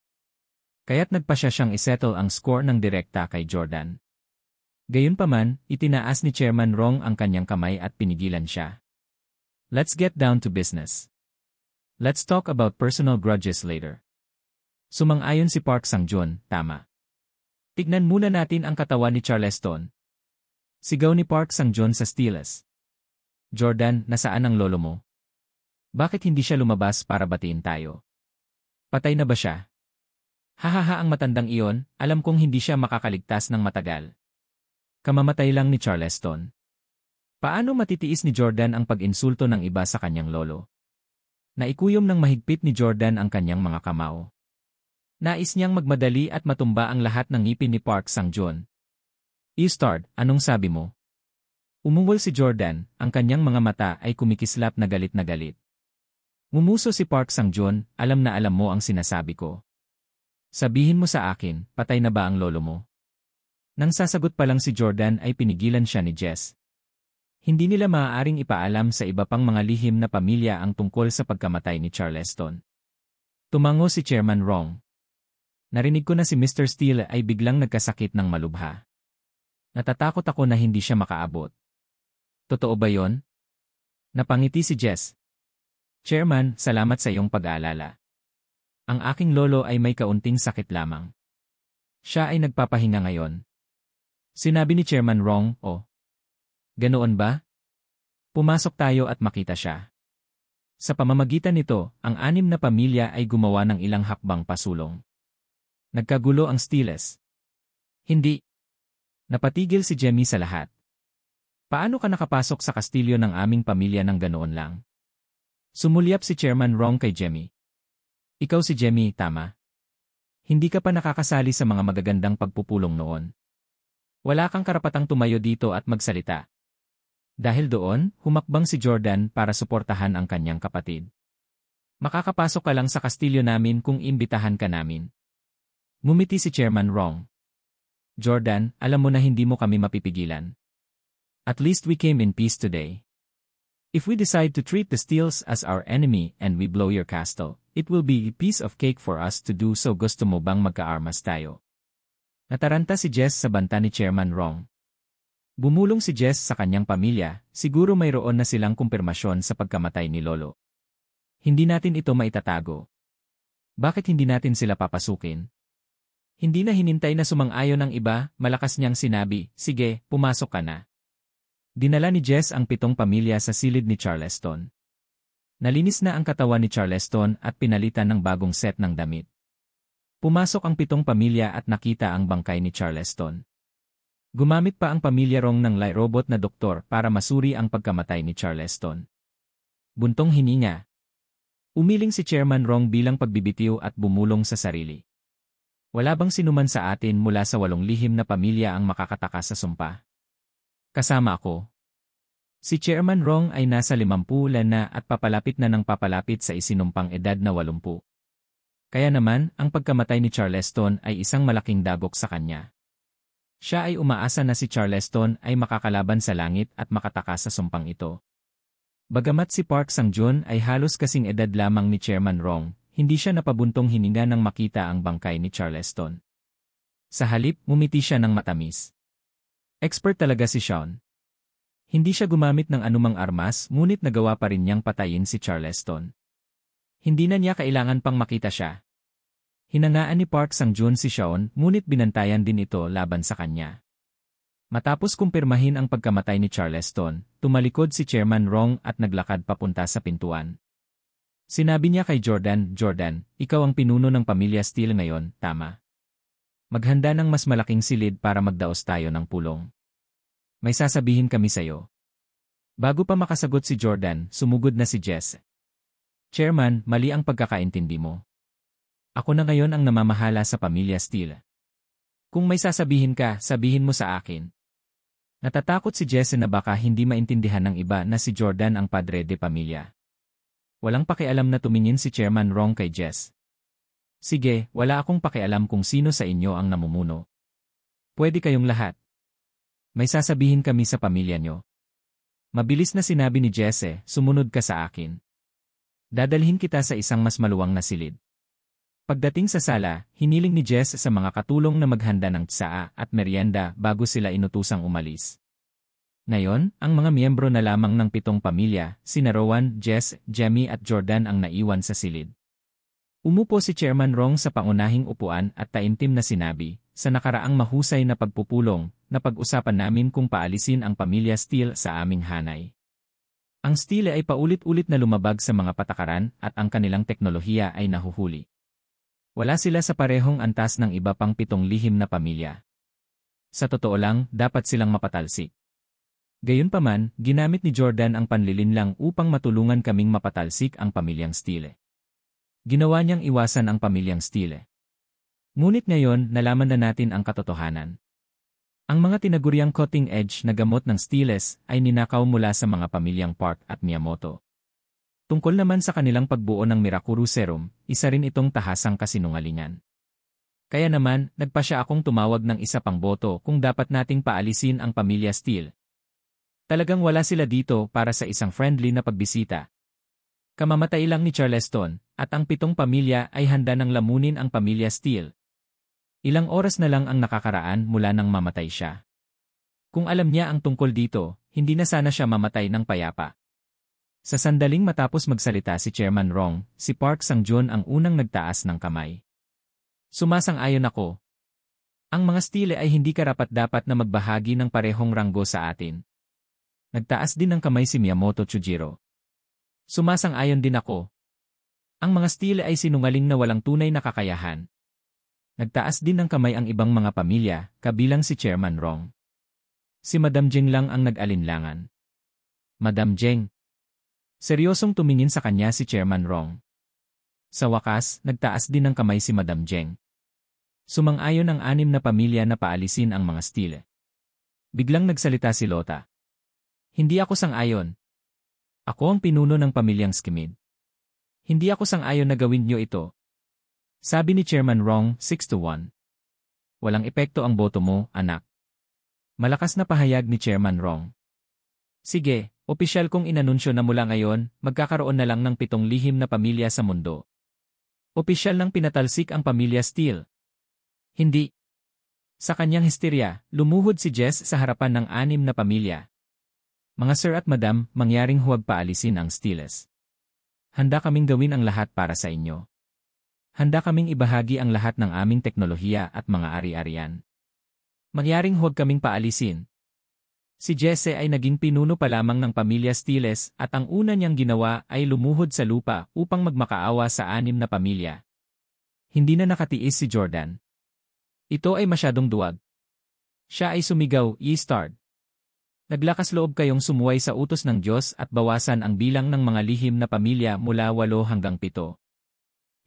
Kaya't nagpasya siyang isettle ang score ng direkta kay Jordan. Gayunpaman, itinaas ni Chairman Rong ang kanyang kamay at pinigilan siya. Let's get down to business. Let's talk about personal grudges later. Sumang-ayon si Park Sang-joon, tama. Tignan muna natin ang katawan ni Charleston. Sigaw ni Park Sang-joon sa stiles. Jordan, nasaan ang lolo mo? Bakit hindi siya lumabas para batiin tayo? Patay na ba siya? Hahaha ang matandang iyon, alam kong hindi siya makakaligtas ng matagal. Kamamatay lang ni Charleston. Paano matitiis ni Jordan ang pag-insulto ng iba sa kanyang lolo? Naikuyom ng mahigpit ni Jordan ang kanyang mga kamao. Nais niyang magmadali at matumba ang lahat ng ngipin ni Park Sang-joon. E-start, anong sabi mo? Umungol si Jordan, ang kanyang mga mata ay kumikislap na galit na galit. Ngumuso si Park Sang-joon, alam na alam mo ang sinasabi ko. Sabihin mo sa akin, patay na ba ang lolo mo? Nang sasagot pa lang si Jordan ay pinigilan siya ni Jess. Hindi nila maaaring ipaalam sa iba pang mga lihim na pamilya ang tungkol sa pagkamatay ni Charleston. Tumango si Chairman Rong. Narinig ko na si Mr. Steele ay biglang nagkasakit ng malubha. Natatakot ako na hindi siya makaabot. Totoo ba yon? Napangiti si Jess. Chairman, salamat sa iyong pag-aalala. Ang aking lolo ay may kaunting sakit lamang. Siya ay nagpapahinga ngayon. Sinabi ni Chairman Rong, oh. Ganoon ba? Pumasok tayo at makita siya. Sa pamamagitan nito, ang 6 na pamilya ay gumawa ng ilang hakbang pasulong. Nagkagulo ang stiles. Hindi. Napatigil si Jemmy sa lahat. Paano ka nakapasok sa kastilyo ng aming pamilya ng ganoon lang? Sumulyap si Chairman Rong kay Jemmy. Ikaw si Jemmy, tama? Hindi ka pa nakakasali sa mga magagandang pagpupulong noon. Wala kang karapatang tumayo dito at magsalita. Dahil doon, humakbang si Jordan para suportahan ang kanyang kapatid. Makakapasok ka lang sa kastilyo namin kung imbitahan ka namin. Ngumiti si Chairman Rong. Jordan, alam mo na hindi mo kami mapipigilan. At least we came in peace today. If we decide to treat the Steels as our enemy and we blow your castle, it will be a piece of cake for us to do so. Gusto mo bang magka-armas tayo? Nataranta si Jess sa banta ni Chairman Rong. Bumulong si Jess sa kanyang pamilya, siguro mayroon na silang kumpirmasyon sa pagkamatay ni Lolo. Hindi natin ito maitatago. Bakit hindi natin sila papasukin? Hindi na hinintay na sumang-ayon ng iba, malakas niyang sinabi, sige, pumasok ka na. Dinala ni Jess ang 7 pamilya sa silid ni Charleston. Nalinis na ang katawan ni Charleston at pinalitan ng bagong set ng damit. Pumasok ang 7 pamilya at nakita ang bangkay ni Charleston. Gumamit pa ang pamilya Rong ng light robot na doktor para masuri ang pagkamatay ni Charleston. Buntong hininga. Umiling si Chairman Rong bilang pagbibitiw at bumulong sa sarili. Wala bang sinuman sa atin mula sa 8 lihim na pamilya ang makakatakas sa sumpa? Kasama ako. Si Chairman Rong ay nasa 50 na at papalapit na ng papalapit sa isinumpang edad na 80. Kaya naman, ang pagkamatay ni Charleston ay isang malaking dagok sa kanya. Siya ay umaasa na si Charleston ay makakalaban sa langit at makatakas sa sumpang ito. Bagamat si Park Sang-jun ay halos kasing edad lamang ni Chairman Rong, hindi siya napabuntong hininga nang makita ang bangkay ni Charleston. Sa halip, ngumiti siya ng matamis. Expert talaga si Sean. Hindi siya gumamit ng anumang armas ngunit nagawa pa rin niyang patayin si Charleston. Hindi na niya kailangan pang makita siya. Hinangaan ni Park Sang-jun si Sean ngunit binantayan din ito laban sa kanya. Matapos kumpirmahin ang pagkamatay ni Charleston, tumalikod si Chairman Rong at naglakad papunta sa pintuan. Sinabi niya kay Jordan, "Jordan, ikaw ang pinuno ng pamilya Steele ngayon, tama? Maghanda ng mas malaking silid para magdaos tayo ng pulong. May sasabihin kami sa'yo." Bago pa makasagot si Jordan, sumugod na si Jess. "Chairman, mali ang pagkakaintindi mo. Ako na ngayon ang namamahala sa pamilya Steele. Kung may sasabihin ka, sabihin mo sa akin." Natatakot si Jess na baka hindi maintindihan ng iba na si Jordan ang padre de pamilya. Walang pakialam na tumingin si Chairman Rong kay Jess. "Sige, wala akong pakialam kung sino sa inyo ang namumuno. Pwede kayong lahat. May sasabihin kami sa pamilya nyo." Mabilis na sinabi ni Jess, "Sumunod ka sa akin. Dadalhin kita sa isang mas maluwang na silid." Pagdating sa sala, hiniling ni Jess sa mga katulong na maghanda ng tsaa at merienda bago sila inutusang umalis. Ngayon, ang mga miyembro na lamang ng 7 pamilya, sina Rowan, Jess, Jamie at Jordan ang naiwan sa silid. Umupo si Chairman Rong sa pangunahing upuan at taimtim na sinabi, "Sa nakaraang mahusay na pagpupulong, napag-usapan namin kung paalisin ang pamilya Steele sa aming hanay. Ang Steele ay paulit-ulit na lumabag sa mga patakaran at ang kanilang teknolohiya ay nahuhuli. Wala sila sa parehong antas ng iba pang 7 lihim na pamilya. Sa totoo lang, dapat silang mapatalsik. Gayunpaman, ginamit ni Jordan ang panlilinlang upang matulungan kaming mapatalsik ang pamilyang Steele. Ginawa niyang iwasan ang pamilyang Steele. Ngunit ngayon, nalaman na natin ang katotohanan. Ang mga tinaguriang cutting-edge na gamot ng Steeles ay ninakaw mula sa mga pamilyang Park at Miyamoto. Tungkol naman sa kanilang pagbuo ng Mirakuru Serum, isa rin itong tahasang kasinungalingan. Kaya naman, nagpasya akong tumawag ng isa pang boto kung dapat nating paalisin ang pamilya Steele. Talagang wala sila dito para sa isang friendly na pagbisita. Kamamatay lang ni Charleston, at ang 7 pamilya ay handa ng lamunin ang pamilya Steele. Ilang oras na lang ang nakakaraan mula nang mamatay siya. Kung alam niya ang tungkol dito, hindi na sana siya mamatay ng payapa." Sa sandaling matapos magsalita si Chairman Rong, si Park Sang-jun ang unang nagtaas ng kamay. "Sumasang-ayon ako. Ang mga Steele ay hindi karapat-dapat na magbahagi ng parehong ranggo sa atin." Nagtaas din ng kamay si Miyamoto Chujiro. "Sumasang-ayon din ako. Ang mga Steele ay sinungaling na walang tunay na kakayahan." Nagtaas din ng kamay ang ibang mga pamilya, kabilang si Chairman Rong. Si Madam Jeng lang ang nag-alinlangan. "Madam Jeng." Seryosong tumingin sa kanya si Chairman Rong. Sa wakas, nagtaas din ng kamay si Madam Jeng. Sumang-ayon ang 6 na pamilya na paalisin ang mga Steele. Biglang nagsalita si Lota. "Hindi ako sang-ayon. Ako ang pinuno ng pamilyang Skimid. Hindi ako sang-ayon na gawin niyo ito." Sabi ni Chairman Rong, 6-1. "Walang epekto ang boto mo, anak." Malakas na pahayag ni Chairman Rong. "Sige, opisyal kong inanunsyo na mula ngayon, magkakaroon na lang ng 7 lihim na pamilya sa mundo. Opisyal nang pinatalsik ang pamilya Steele." "Hindi." Sa kanyang histerya, lumuhod si Jess sa harapan ng 6 na pamilya. "Mga sir at madam, mangyaring huwag paalisin ang Steeles. Handa kaming gawin ang lahat para sa inyo. Handa kaming ibahagi ang lahat ng aming teknolohiya at mga ari-arian. Mangyaring huwag kaming paalisin." Si Jesse ay naging pinuno pa lamang ng pamilya Steeles at ang una niyang ginawa ay lumuhod sa lupa upang magmakaawa sa 6 na pamilya. Hindi na nakatiis si Jordan. Ito ay masyadong duwag. Siya ay sumigaw, "Ye-start! Naglakas loob kayong sumuway sa utos ng Diyos at bawasan ang bilang ng mga lihim na pamilya mula 8 hanggang 7.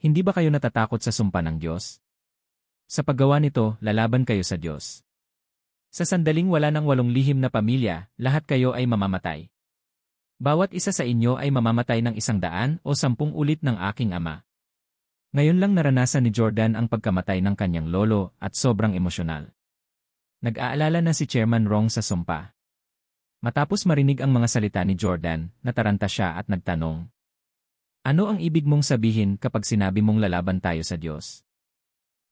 Hindi ba kayo natatakot sa sumpa ng Diyos? Sa paggawa nito, lalaban kayo sa Diyos. Sa sandaling wala ng 8 lihim na pamilya, lahat kayo ay mamamatay. Bawat isa sa inyo ay mamamatay ng 100 o 10 ulit ng aking ama. Ngayon lang naranasan ni Jordan ang pagkamatay ng kanyang lolo at sobrang emosyonal. Nag-aalala na si Chairman Rong sa sumpa. Matapos marinig ang mga salita ni Jordan, nataranta siya at nagtanong. Ano ang ibig mong sabihin kapag sinabi mong lalaban tayo sa Diyos?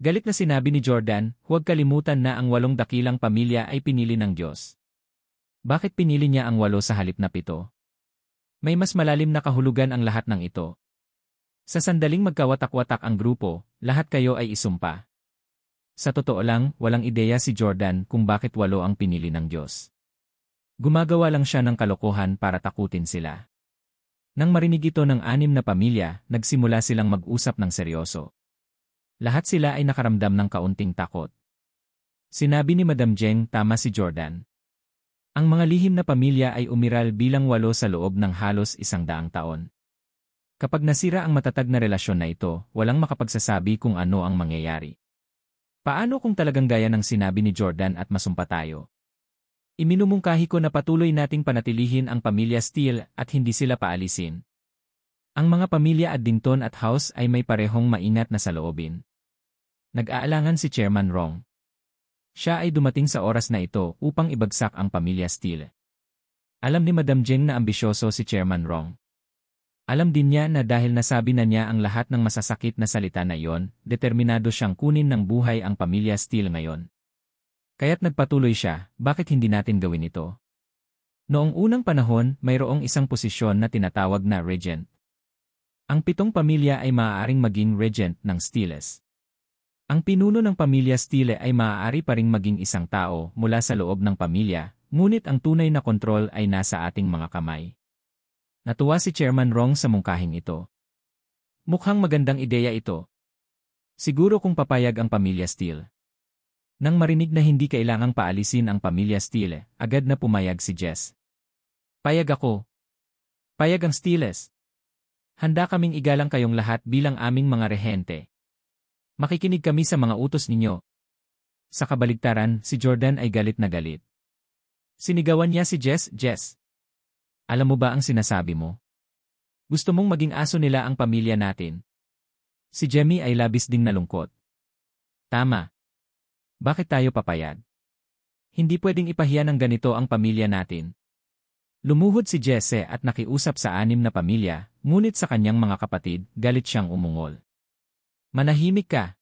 Galit na sinabi ni Jordan, huwag kalimutan na ang 8 dakilang pamilya ay pinili ng Diyos. Bakit pinili niya ang 8 sa halip na 7? May mas malalim na kahulugan ang lahat ng ito. Sa sandaling magkawatak-watak ang grupo, lahat kayo ay isumpa. Sa totoo lang, walang ideya si Jordan kung bakit 8 ang pinili ng Diyos. Gumagawa lang siya ng kalokohan para takutin sila. Nang marinig ito ng 6 na pamilya, nagsimula silang mag-usap ng seryoso. Lahat sila ay nakaramdam ng kaunting takot. Sinabi ni Madam Jeng, tama si Jordan. Ang mga lihim na pamilya ay umiral bilang 8 sa loob ng halos 100 taon. Kapag nasira ang matatag na relasyon na ito, walang makapagsasabi kung ano ang mangyayari. Paano kung talagang gaya ng sinabi ni Jordan at masumpa tayo? Iminumungkahi ko na patuloy nating panatilihin ang pamilya Steele at hindi sila paalisin. Ang mga pamilya Addington at House ay may parehong maingat na saloobin. Nag-aalangan si Chairman Rong. Siya ay dumating sa oras na ito upang ibagsak ang pamilya Steele. Alam ni Madam Jeng na ambisyoso si Chairman Rong. Alam din niya na dahil nasabi na niya ang lahat ng masasakit na salita na iyon, determinado siyang kunin ng buhay ang pamilya Steele ngayon. Kaya't nagpatuloy siya, bakit hindi natin gawin ito? Noong unang panahon, mayroong isang posisyon na tinatawag na regent. Ang 7 pamilya ay maaaring maging regent ng Steeles. Ang pinuno ng pamilya Steele ay maaari pa ring maging isang tao mula sa loob ng pamilya, ngunit ang tunay na kontrol ay nasa ating mga kamay. Natuwa si Chairman Rong sa mungkahing ito. Mukhang magandang ideya ito. Siguro kung papayag ang pamilya Steele. Nang marinig na hindi kailangang paalisin ang pamilya Steele, agad na pumayag si Jess. Payag ako. Payag ang Steeles. Handa kaming igalang kayong lahat bilang aming mga rehente. Makikinig kami sa mga utos ninyo. Sa kabaligtaran, si Jordan ay galit na galit. Sinigawan niya si Jess, Jess. Alam mo ba ang sinasabi mo? Gusto mong maging aso nila ang pamilya natin. Si Jemmy ay labis ding nalungkot. Tama. Bakit tayo papayag? Hindi pwedeng ipahiya ng ganito ang pamilya natin. Lumuhod si Jesse at nakiusap sa 6 na pamilya, ngunit sa kanyang mga kapatid, galit siyang umungol. Manahimik ka.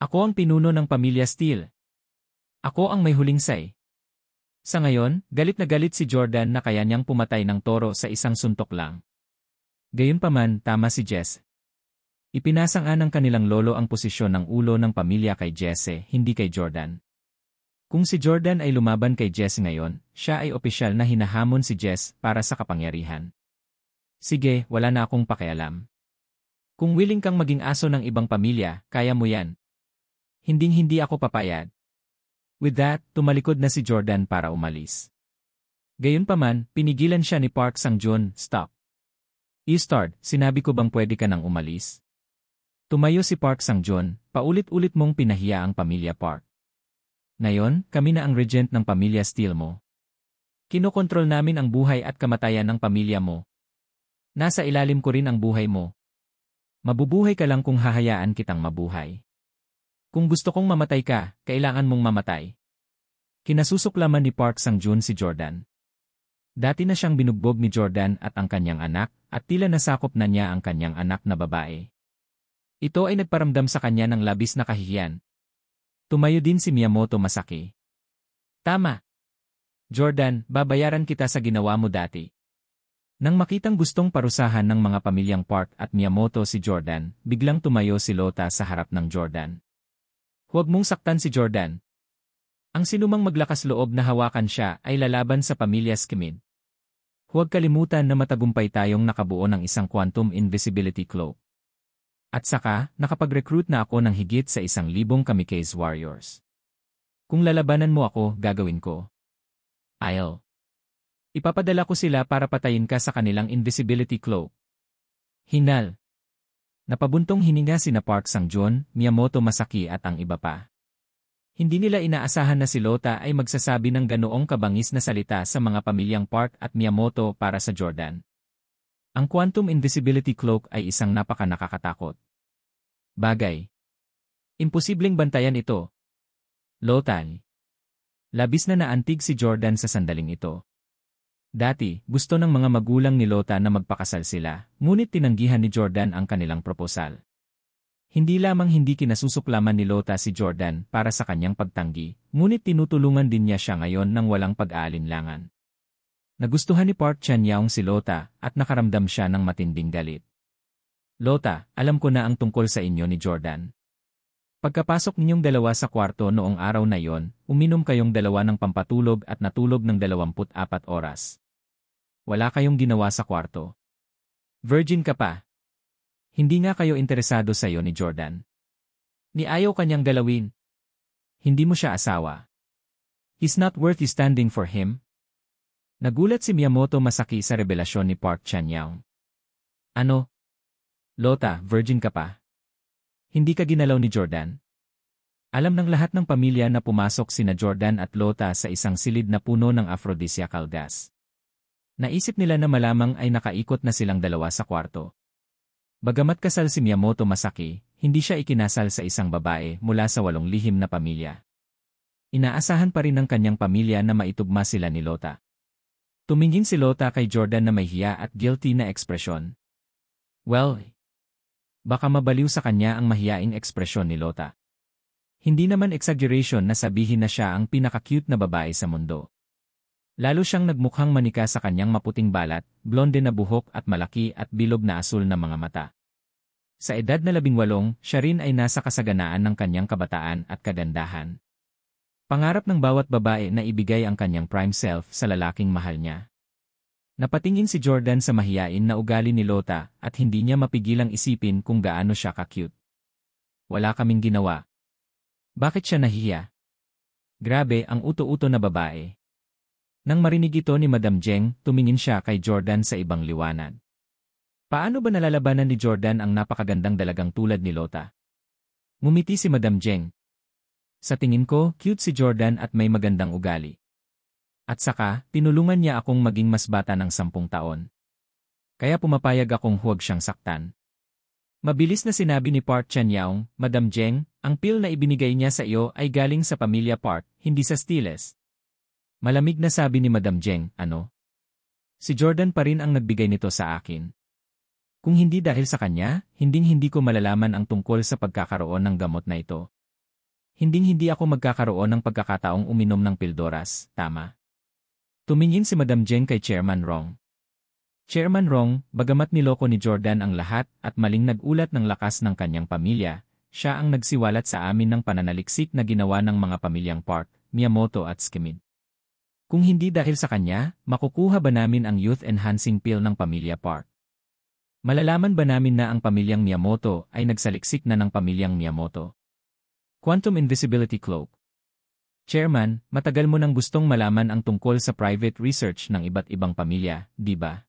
Ako ang pinuno ng pamilya Steele. Ako ang may huling say. Sa ngayon, galit na galit si Jordan na kaya niyang pumatay ng toro sa isang suntok lang. Gayunpaman, tama si Jess. Ipinasang-an ng kanilang lolo ang posisyon ng ulo ng pamilya kay Jesse, hindi kay Jordan. Kung si Jordan ay lumaban kay Jess ngayon, siya ay opisyal na hinahamon si Jess para sa kapangyarihan. Sige, wala na akong pakialam. Kung willing kang maging aso ng ibang pamilya, kaya mo yan. Hinding-hindi ako papayag. With that, tumalikod na si Jordan para umalis. Gayunpaman, pinigilan siya ni Park Sang-jun, stop. Eastard, sinabi ko bang pwede ka nang umalis? Tumayo si Park Sang-jun, paulit-ulit mong pinahiya ang pamilya Park. Ngayon, kami na ang regent ng pamilya Steele mo. Kinokontrol namin ang buhay at kamatayan ng pamilya mo. Nasa ilalim ko rin ang buhay mo. Mabubuhay ka lang kung hahayaan kitang mabuhay. Kung gusto kong mamatay ka, kailangan mong mamatay. Kinasusuklaman ni Park Sang-jun si Jordan. Dati na siyang binugbog ni Jordan at ang kanyang anak, at tila nasakop na niya ang kanyang anak na babae. Ito ay nagparamdam sa kanya ng labis na kahihiyan. Tumayo din si Miyamoto Masaki. Tama. Jordan, babayaran kita sa ginawa mo dati. Nang makitang gustong parusahan ng mga pamilyang Park at Miyamoto si Jordan, biglang tumayo si Lota sa harap ng Jordan. Huwag mong saktan si Jordan. Ang sinumang maglakas loob na hawakan siya ay lalaban sa pamilya Skimid. Huwag kalimutan na matagumpay tayong nakabuo ng isang quantum invisibility cloak. At saka, nakapag-recruit na ako ng higit sa 1,000 kamikaze warriors. Kung lalabanan mo ako, gagawin ko. I'll. Ipapadala ko sila para patayin ka sa kanilang invisibility cloak. Hinal. Napabuntong hininga sina Park Sang-joon, Miyamoto Masaki at ang iba pa. Hindi nila inaasahan na si Lota ay magsasabi ng ganoong kabangis na salita sa mga pamilyang Park at Miyamoto para sa Jordan. Ang Quantum Invisibility Cloak ay isang napaka-nakakatakot bagay. Imposibleng bantayan ito. Lota. Labis na naantig si Jordan sa sandaling ito. Dati, gusto ng mga magulang ni Lota na magpakasal sila, ngunit tinanggihan ni Jordan ang kanilang proposal. Hindi lamang hindi kinasusuklaman ni Lota si Jordan para sa kanyang pagtanggi, ngunit tinutulungan din niya siya ngayon ng walang pag-aalinlangan. Nagustuhan ni Park Chan-young si Lota at nakaramdam siya ng matinding galit. Lota, alam ko na ang tungkol sa inyo ni Jordan. Pagkapasok ninyong dalawa sa kwarto noong araw na yon, uminom kayong dalawa ng pampatulog at natulog ng 24 oras. Wala kayong ginawa sa kwarto. Virgin ka pa. Hindi nga kayo interesado sa iyo ni Jordan. Ni ayaw kanyang galawin. Hindi mo siya asawa. He's not worth you standing for him. Nagulat si Miyamoto Masaki sa revelasyon ni Park Chan-young. Ano? Lota, virgin ka pa. Hindi ka ginalaw ni Jordan. Alam ng lahat ng pamilya na pumasok sina Jordan at Lota sa isang silid na puno ng aphrodisiacal gas. Naisip nila na malamang ay nakaikot na silang dalawa sa kwarto. Bagamat kasal si Miyamoto Masaki, hindi siya ikinasal sa isang babae mula sa 8 lihim na pamilya. Inaasahan pa rin ng kanyang pamilya na maitugma sila ni Lota. Tumingin si Lota kay Jordan na may hiya at guilty na ekspresyon. Well, baka mabaliw sa kanya ang mahiyaing ekspresyon ni Lota. Hindi naman exaggeration na sabihin na siya ang pinaka-cute na babae sa mundo. Lalo siyang nagmukhang manika sa kanyang maputing balat, blonde na buhok at malaki at bilog na asul na mga mata. Sa edad na 18, siya rin ay nasa kasaganaan ng kanyang kabataan at kagandahan. Pangarap ng bawat babae na ibigay ang kanyang prime self sa lalaking mahal niya. Napatingin si Jordan sa mahiyain na ugali ni Lota at hindi niya mapigilang isipin kung gaano siya ka-cute. Wala kaming ginawa. Bakit siya nahiya? Grabe ang uto-uto na babae. Nang marinig ito ni Madam Jeng, tumingin siya kay Jordan sa ibang liwanag. Paano ba nalalabanan ni Jordan ang napakagandang dalagang tulad ni Lota? Ngumiti si Madam Jeng. Sa tingin ko, cute si Jordan at may magandang ugali. At saka, tinulungan niya akong maging mas bata ng 10 taon. Kaya pumapayag akong huwag siyang saktan. Mabilis na sinabi ni Park Chan-young, Madam Jeng, ang pill na ibinigay niya sa iyo ay galing sa pamilya Park, hindi sa Stiles. Malamig na sabi ni Madam Jeng, ano? Si Jordan pa rin ang nagbigay nito sa akin. Kung hindi dahil sa kanya, hindi ko malalaman ang tungkol sa pagkakaroon ng gamot na ito. Hindi ako magkakaroon ng pagkakataong uminom ng pildoras, tama? Tumingin si Madam Jeng kay Chairman Rong. Chairman Rong, bagamat niloko ni Jordan ang lahat at maling nag-ulat ng lakas ng kanyang pamilya, siya ang nagsiwalat sa amin ng pananaliksik na ginawa ng mga pamilyang Park, Miyamoto at Skimid. Kung hindi dahil sa kanya, makukuha ba namin ang youth-enhancing pill ng pamilya Park? Malalaman ba namin na ang pamilyang Miyamoto ay nagsaliksik na ng pamilyang Miyamoto? Quantum Invisibility Cloak. Chairman, matagal mo nang gustong malaman ang tungkol sa private research ng iba't ibang pamilya, di ba?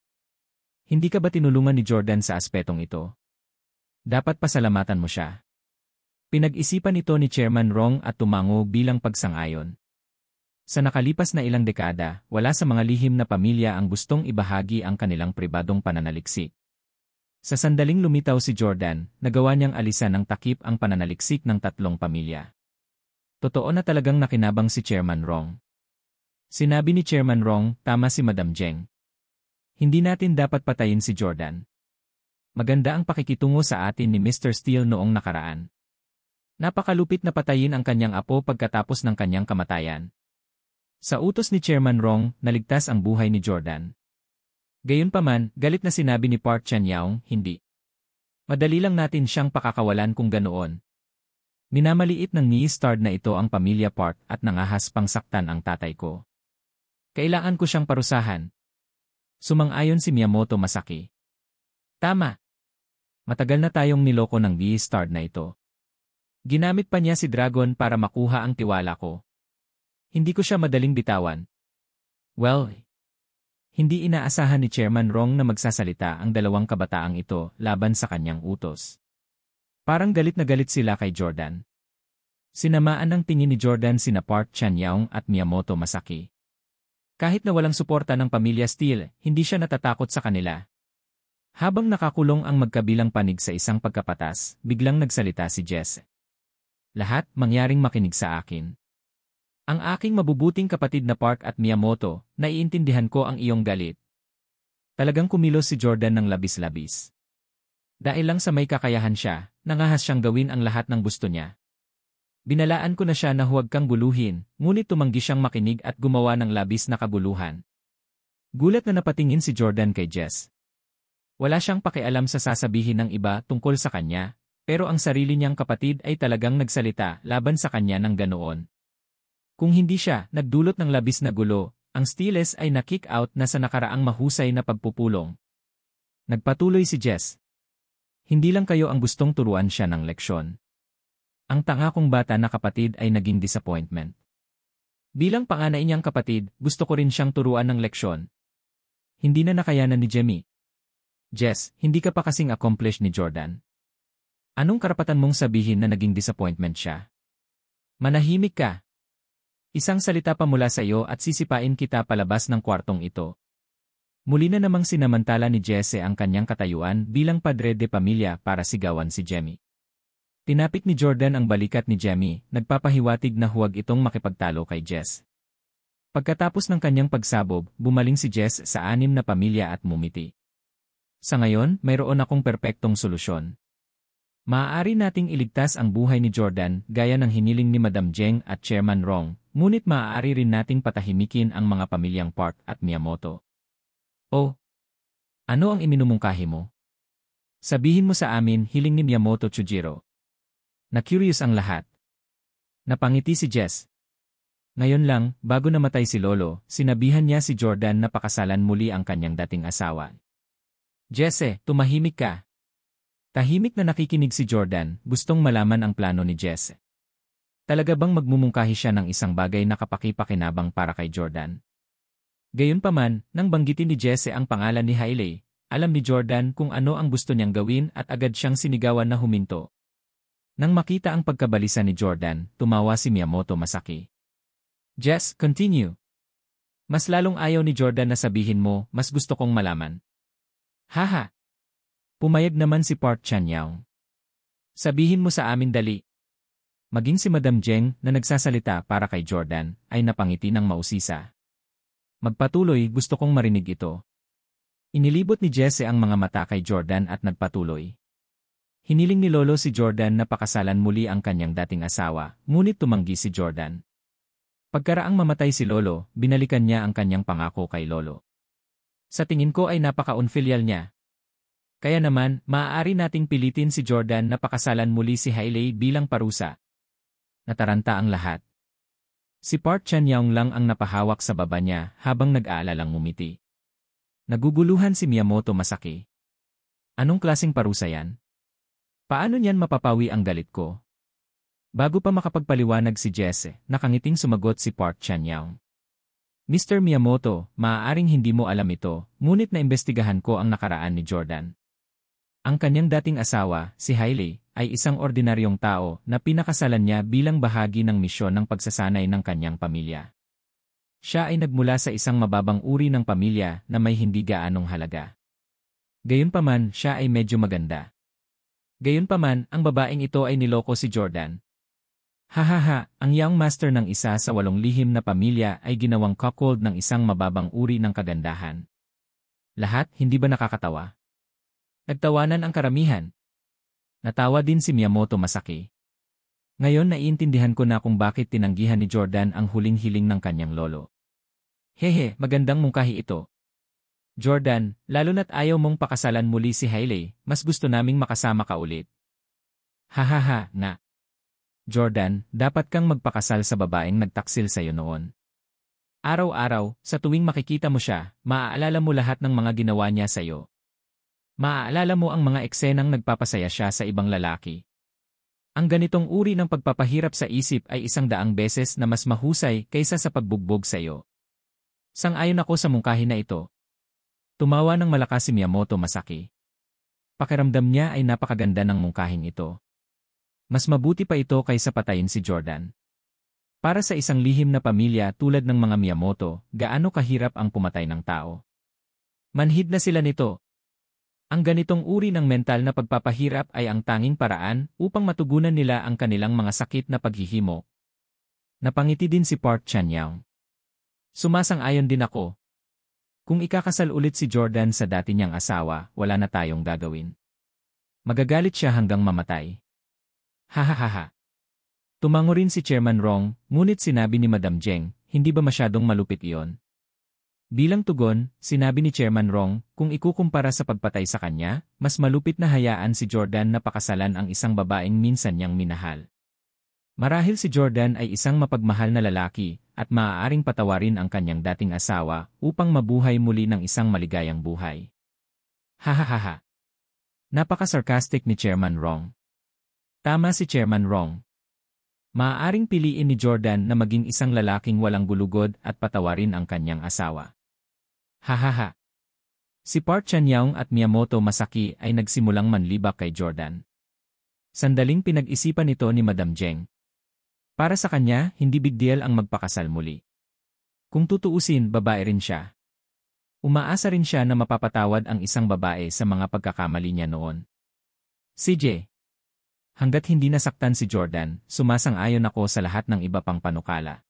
Hindi ka ba tinulungan ni Jordan sa aspetong ito? Dapat pasalamatan mo siya. Pinag-isipan ito ni Chairman Rong at tumango bilang pagsang-ayon. Sa nakalipas na ilang dekada, wala sa mga lihim na pamilya ang gustong ibahagi ang kanilang pribadong pananaliksik. Sa sandaling lumitaw si Jordan, nagawa niyang alisan ng takip ang pananaliksik ng 3 pamilya. Totoo na talagang nakinabang si Chairman Rong. Sinabi ni Chairman Rong, tama si Madam Jeng. Hindi natin dapat patayin si Jordan. Maganda ang pakikitungo sa atin ni Mr. Steele noong nakaraan. Napakalupit na patayin ang kanyang apo pagkatapos ng kanyang kamatayan. Sa utos ni Chairman Rong, naligtas ang buhay ni Jordan. Gayunpaman, galit na sinabi ni Park Chan-young, hindi. Madali lang natin siyang pakakawalan kung ganoon. Minamaliit ng ni-starred na ito ang pamilya Park at nangahas pang saktan ang tatay ko. Kailangan ko siyang parusahan. Sumang-ayon si Miyamoto Masaki. Tama. Matagal na tayong niloko ng ni-starred na ito. Ginamit pa niya si Dragon para makuha ang tiwala ko. Hindi ko siya madaling bitawan. Well, hindi inaasahan ni Chairman Rong na magsasalita ang 2 kabataang ito laban sa kanyang utos. Parang galit na galit sila kay Jordan. Sinamaan ng tingin ni Jordan sina Park Chan-young at Miyamoto Masaki. Kahit na walang suporta ng pamilya Steele, hindi siya natatakot sa kanila. Habang nakakulong ang magkabilang panig sa isang pagkapatas, biglang nagsalita si Jess. Lahat mangyaring makinig sa akin. Ang aking mabubuting kapatid na Park at Miyamoto, naiintindihan ko ang iyong galit. Talagang kumilos si Jordan ng labis-labis. Dahil lang sa may kakayahan siya, nangahas siyang gawin ang lahat ng gusto niya. Binalaan ko na siya na huwag kang guluhin, ngunit tumanggi siyang makinig at gumawa ng labis na kaguluhan. Gulat na napatingin si Jordan kay Jess. Wala siyang pakialam sa sasabihin ng iba tungkol sa kanya, pero ang sarili niyang kapatid ay talagang nagsalita laban sa kanya ng ganoon. Kung hindi siya nagdulot ng labis na gulo, ang Steeles ay na-kick out na sa nakaraang mahusay na pagpupulong. Nagpatuloy si Jess. Hindi lang kayo ang gustong turuan siya ng leksyon. Ang tanga kong bata na kapatid ay naging disappointment. Bilang panganay niyang kapatid, gusto ko rin siyang turuan ng leksyon. Hindi na nakayanan ni Jemmy. Jess, hindi ka pa kasing accomplished ni Jordan. Anong karapatan mong sabihin na naging disappointment siya? Manahimik ka. Isang salita pa mula sa iyo at sisipain kita palabas ng kwartong ito. Muli na namang sinamantala ni Jesse ang kanyang katayuan bilang padre de pamilya para sigawan si Jemmy. Tinapik ni Jordan ang balikat ni Jemmy, nagpapahiwatig na huwag itong makipagtalo kay Jess. Pagkatapos ng kanyang pagsabog, bumaling si Jess sa 6 na pamilya at mumiti. Sa ngayon, mayroon akong perpektong solusyon. Maaari nating iligtas ang buhay ni Jordan gaya ng hiniling ni Madam Jeng at Chairman Rong, ngunit maaari rin nating patahimikin ang mga pamilyang Park at Miyamoto. Oh, ano ang iminumungkahi mo? Sabihin mo sa amin, hiling ni Miyamoto Chujiro. Na-curious ang lahat. Napangiti si Jess. Ngayon lang, bago namatay si Lolo, sinabihan niya si Jordan na pakasalan muli ang kanyang dating asawa. Jesse, tumahimik ka. Tahimik na nakikinig si Jordan, gustong malaman ang plano ni Jess. Talaga bang magmumungkahi siya ng isang bagay na kapaki-pakinabang para kay Jordan? Gayunpaman, nang banggitin ni Jesse ang pangalan ni Hailey, alam ni Jordan kung ano ang gusto niyang gawin at agad siyang sinigawan na huminto. Nang makita ang pagkabalisa ni Jordan, tumawa si Miyamoto Masaki. Jess, continue. Mas lalong ayaw ni Jordan na sabihin mo, mas gusto kong malaman. Haha. Pumayag naman si Park Chan-young. Sabihin mo sa amin dali. Maging si Madam Jeng na nagsasalita para kay Jordan ay napangiti ng mausisa. Magpatuloy, gusto kong marinig ito. Inilibot ni Jesse ang mga mata kay Jordan at nagpatuloy. Hiniling ni Lolo si Jordan na pakasalan muli ang kanyang dating asawa, ngunit tumanggi si Jordan. Pagkaraang mamatay si Lolo, binalikan niya ang kanyang pangako kay Lolo. Sa tingin ko ay napaka-unfilial niya. Kaya naman, maaari nating pilitin si Jordan na pakasalan muli si Hailey bilang parusa. Nataranta ang lahat. Si Park Chan-young lang ang napahawak sa baba niya habang nag-aalalang ngumiti. Naguguluhan si Miyamoto Masaki. Anong klaseng parusa yan? Paano niyan mapapawi ang galit ko? Bago pa makapagpaliwanag si Jesse, nakangiting sumagot si Park Chan-young. Mr. Miyamoto, maaaring hindi mo alam ito, ngunit naimbestigahan ko ang nakaraan ni Jordan. Ang kanyang dating asawa, si Hailey, ay isang ordinaryong tao na pinakasalan niya bilang bahagi ng misyon ng pagsasanay ng kanyang pamilya. Siya ay nagmula sa isang mababang uri ng pamilya na may hindi gaanong halaga. Gayunpaman, siya ay medyo maganda. Gayunpaman, ang babaeng ito ay niloko si Jordan. Hahaha, ang young master ng isa sa 8 lihim na pamilya ay ginawang cuckold ng isang mababang uri ng kagandahan. Lahat, hindi ba nakakatawa? Nagtawanan ang karamihan. Natawa din si Miyamoto Masaki. Ngayon naiintindihan ko na kung bakit tinanggihan ni Jordan ang huling hiling ng kanyang lolo. Hehe, magandang mungkahi ito. Jordan, lalo na't ayaw mong pakasalan muli si Hailey, mas gusto naming makasama ka ulit. Hahaha, na. Jordan, dapat kang magpakasal sa babaeng nagtaksil sa'yo noon. Araw-araw, sa tuwing makikita mo siya, maaalala mo lahat ng mga ginawa niya sa'yo. Maaalala mo ang mga eksenang nagpapasaya siya sa ibang lalaki. Ang ganitong uri ng pagpapahirap sa isip ay 100 beses na mas mahusay kaysa sa pagbugbog sa iyo. Sang-ayon ako sa mungkahi na ito. Tumawa ng malakas si Miyamoto Masaki. Pakiramdam niya ay napakaganda ng mungkahing ito. Mas mabuti pa ito kaysa patayin si Jordan. Para sa isang lihim na pamilya tulad ng mga Miyamoto, gaano kahirap ang pumatay ng tao. Manhid na sila nito. Ang ganitong uri ng mental na pagpapahirap ay ang tanging paraan upang matugunan nila ang kanilang mga sakit na paghihimo. Napangiti din si Park Chan-young. Sumasang-ayon din ako. Kung ikakasal ulit si Jordan sa dati niyang asawa, wala na tayong gagawin. Magagalit siya hanggang mamatay. Hahaha. Tumango rin si Chairman Rong, ngunit sinabi ni Madam Jeng, hindi ba masyadong malupit iyon? Bilang tugon, sinabi ni Chairman Rong, kung ikukumpara sa pagpatay sa kanya, mas malupit na hayaan si Jordan na pakasalan ang isang babaeng minsan niyang minahal. Marahil si Jordan ay isang mapagmahal na lalaki, at maaaring patawarin ang kanyang dating asawa upang mabuhay muli ng isang maligayang buhay. Hahaha. Napaka-sarcastic ni Chairman Rong. Tama si Chairman Rong. Maaaring piliin ni Jordan na maging isang lalaking walang gulugod at patawarin ang kanyang asawa. Hahaha. Si Park Chan-young at Miyamoto Masaki ay nagsimulang manlibak kay Jordan. Sandaling pinag-isipan ito ni Madam Jeng. Para sa kanya, hindi big deal ang magpakasal muli. Kung tutuusin, babae rin siya. Umaasa rin siya na mapapatawad ang isang babae sa mga pagkakamali niya noon. CJ. Hanggat hindi nasaktan si Jordan, sumasang-ayon ako sa lahat ng iba pang panukala.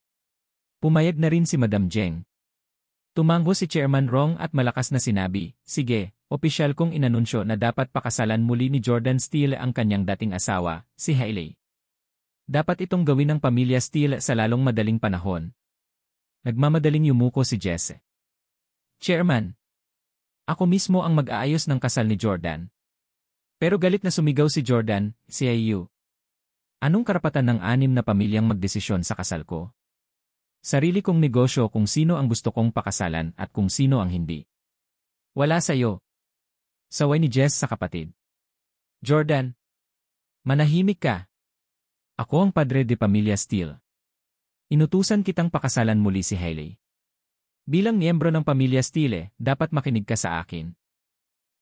Pumayag na rin si Madam Jeng. Tumango si Chairman Rong at malakas na sinabi, sige, opisyal kong inanunsyo na dapat pakasalan muli ni Jordan Steele ang kanyang dating asawa, si Hailey. Dapat itong gawin ng pamilya Steele sa lalong madaling panahon. Nagmamadaling yumuko si Jesse. Chairman, ako mismo ang mag-aayos ng kasal ni Jordan. Pero galit na sumigaw si Jordan, CIU. Anong karapatan ng 6 na pamilyang magdesisyon sa kasal ko? Sarili kong negosyo kung sino ang gusto kong pakasalan at kung sino ang hindi. Wala sa'yo. Saway ni Jess sa kapatid. Jordan, manahimik ka. Ako ang padre de pamilya Steele. Inutusan kitang pakasalan muli si Hailey. Bilang miyembro ng pamilya Steele, dapat makinig ka sa akin.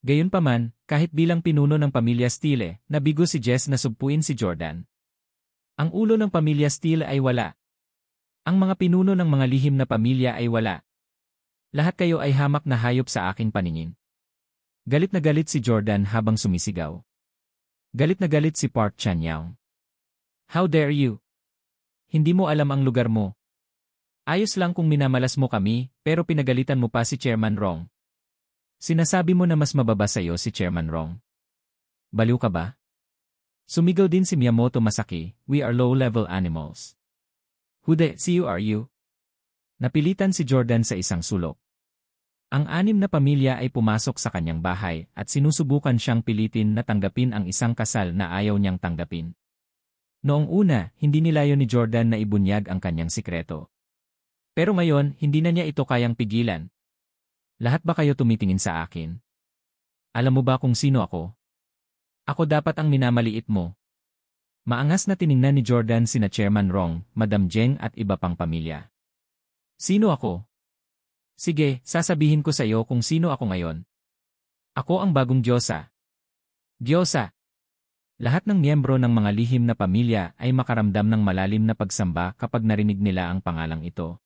Gayunpaman, kahit bilang pinuno ng pamilya Steele, nabigo si Jess na subpuin si Jordan. Ang ulo ng pamilya Steele ay wala. Ang mga pinuno ng mga lihim na pamilya ay wala. Lahat kayo ay hamak na hayop sa aking paningin. Galit na galit si Jordan habang sumisigaw. Galit na galit si Park Chan-young. How dare you? Hindi mo alam ang lugar mo. Ayos lang kung minamalas mo kami, pero pinagalitan mo pa si Chairman Rong. Sinasabi mo na mas mababa sa'yo si Chairman Rong. Baliw ka ba? Sumigaw din si Miyamoto Masaki, we are low-level animals. Who the see you are you? Napilitan si Jordan sa isang sulok. Ang 6 na pamilya ay pumasok sa kanyang bahay at sinusubukan siyang pilitin na tanggapin ang isang kasal na ayaw niyang tanggapin. Noong una, hindi nilayo ni Jordan na ibunyag ang kanyang sikreto. Pero ngayon, hindi na niya ito kayang pigilan. Lahat ba kayo tumitingin sa akin? Alam mo ba kung sino ako? Ako dapat ang minamaliit mo. Maangas na tiningnan ni Jordan sina Chairman Rong, Madam Jeng at iba pang pamilya. Sino ako? Sige, sasabihin ko sa iyo kung sino ako ngayon. Ako ang bagong Diyosa. Diyosa! Lahat ng miyembro ng mga lihim na pamilya ay makaramdam ng malalim na pagsamba kapag narinig nila ang pangalang ito.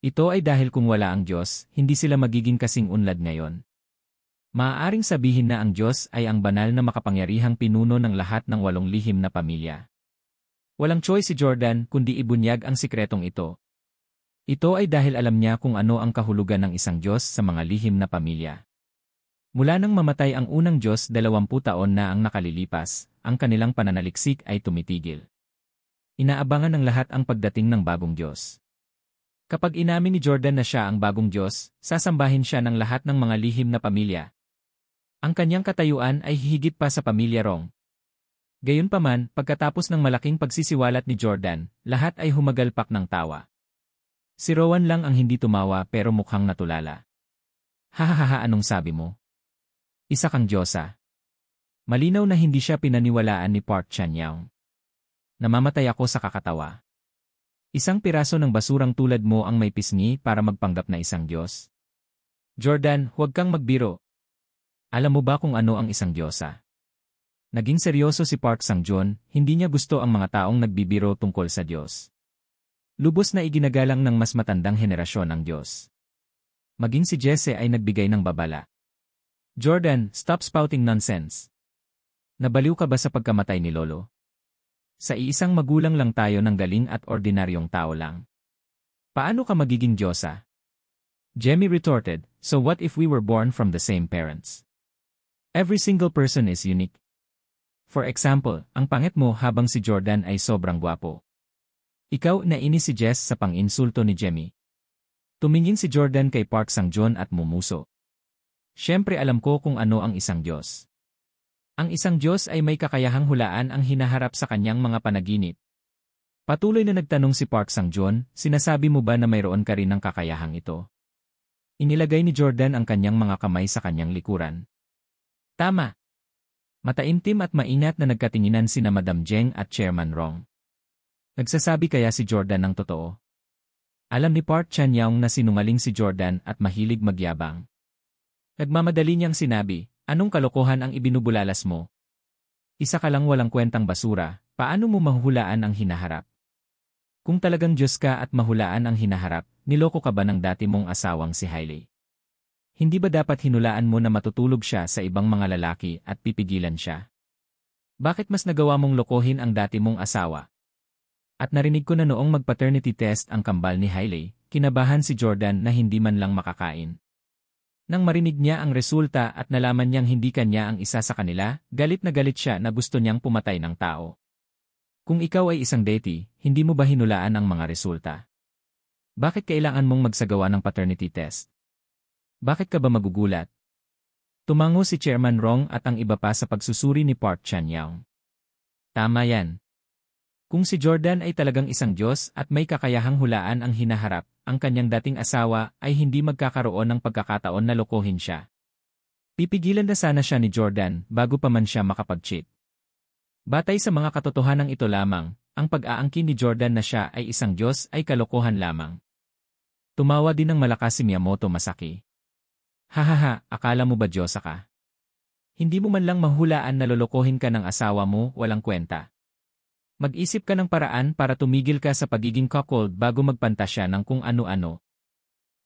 Ito ay dahil kung wala ang Diyos, hindi sila magiging kasing unlad ngayon. Maaaring sabihin na ang Diyos ay ang banal na makapangyarihang pinuno ng lahat ng 8 lihim na pamilya. Walang choice si Jordan kundi ibunyag ang sikretong ito. Ito ay dahil alam niya kung ano ang kahulugan ng isang Diyos sa mga lihim na pamilya. Mula nang mamatay ang unang Diyos 20 taon na ang nakalilipas, ang kanilang pananaliksik ay tumitigil. Inaabangan ng lahat ang pagdating ng bagong Diyos. Kapag inamin ni Jordan na siya ang bagong Diyos, sasambahin siya ng lahat ng mga lihim na pamilya. Ang kanyang katayuan ay higit pa sa pamilya Rong. Gayunpaman, pagkatapos ng malaking pagsisiwalat ni Jordan, lahat ay humagalpak ng tawa. Si Rowan lang ang hindi tumawa pero mukhang natulala. Hahaha, anong sabi mo? Isa kang Diyosa. Malinaw na hindi siya pinaniwalaan ni Park Chan-young. Namamatay ako sa kakatawa. Isang piraso ng basurang tulad mo ang may pisngi para magpanggap na isang Diyos. Jordan, huwag kang magbiro. Alam mo ba kung ano ang isang Diyosa? Naging seryoso si Park Sang-joon, hindi niya gusto ang mga taong nagbibiro tungkol sa Diyos. Lubos na iginagalang ng mas matandang henerasyon ang Diyos. Maging si Jesse ay nagbigay ng babala. Jordan, stop spouting nonsense. Nabaliw ka ba sa pagkamatay ni Lolo? Sa iisang magulang lang tayo ng galing at ordinaryong tao lang. Paano ka magiging Diyosa? Jemmy retorted, so what if we were born from the same parents? Every single person is unique. For example, ang pangit mo habang si Jordan ay sobrang gwapo. Ikaw, nainis si Jess sa pang-insulto ni Jemmy. Tumingin si Jordan kay Park Sang-joon at mumuso. Siyempre alam ko kung ano ang isang Diyos. Ang isang Diyos ay may kakayahang hulaan ang hinaharap sa kanyang mga panaginip. Patuloy na nagtanong si Park Sang-joon, sinasabi mo ba na mayroon ka rin ng kakayahang ito? Inilagay ni Jordan ang kanyang mga kamay sa kanyang likuran. Tama. Mataimtim at mainat na nagkatinginan sina Madam Jeng at Chairman Rong. Nagsasabi kaya si Jordan ng totoo? Alam ni Park Chan-young na sinungaling si Jordan at mahilig magyabang. Nagmamadali niyang sinabi, anong kalokohan ang ibinubulalas mo? Isa ka lang walang kwentang basura, paano mo mahuhulaan ang hinaharap? Kung talagang Diyos ka at mahulaan ang hinaharap, niloko ka ba ng dati mong asawang si Hailey? Hindi ba dapat hinulaan mo na matutulog siya sa ibang mga lalaki at pipigilan siya? Bakit mas nagawa mong lokohin ang dati mong asawa? At narinig ko na noong mag-paternity test ang kambal ni Hailey, kinabahan si Jordan na hindi man lang makakain. Nang marinig niya ang resulta at nalaman niyang hindi kanya ang isa sa kanila, galit na galit siya na gusto niyang pumatay ng tao. Kung ikaw ay isang deity, hindi mo ba hinulaan ang mga resulta? Bakit kailangan mong magsagawa ng paternity test? Bakit ka ba magugulat? Tumango si Chairman Rong at ang iba pa sa pagsusuri ni Park Chan-young. Tama yan. Kung si Jordan ay talagang isang Diyos at may kakayahang hulaan ang hinaharap, ang kanyang dating asawa ay hindi magkakaroon ng pagkakataon na lokohin siya. Pipigilan na sana siya ni Jordan bago pa man siya makapag-cheat. Batay sa mga katotohanan ito lamang, ang pag-aangkin ni Jordan na siya ay isang Diyos ay kalokohan lamang. Tumawa din ng malakas si Miyamoto Masaki. Hahaha, akala mo ba Diyosa ka? Hindi mo man lang mahulaan na lolokohin ka ng asawa mo, walang kwenta. Mag-isip ka ng paraan para tumigil ka sa pagiging cuckold bago magpantasya ng kung ano-ano.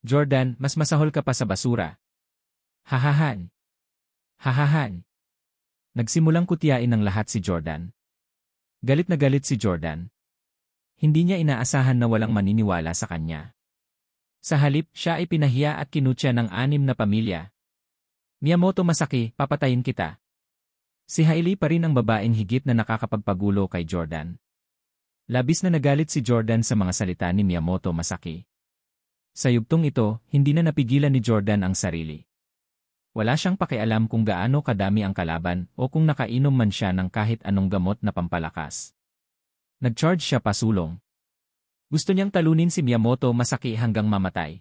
Jordan, mas masahol ka pa sa basura. Hahahan. Hahahan. Nagsimulang kutyain ng lahat si Jordan. Galit na galit si Jordan. Hindi niya inaasahan na walang maniniwala sa kanya. Sa halip, siya ay pinahiya at kinutya ng 6 na pamilya. Miyamoto Masaki, papatayin kita. Si Hailey pa rin ang babaeng higit na nakakapagpagulo kay Jordan. Labis na nagalit si Jordan sa mga salita ni Miyamoto Masaki. Sa yugtong ito, hindi na napigilan ni Jordan ang sarili. Wala siyang pakialam kung gaano kadami ang kalaban o kung nakainom man siya ng kahit anong gamot na pampalakas. Nag-charge siya pasulong. Gusto niyang talunin si Miyamoto Masaki hanggang mamatay.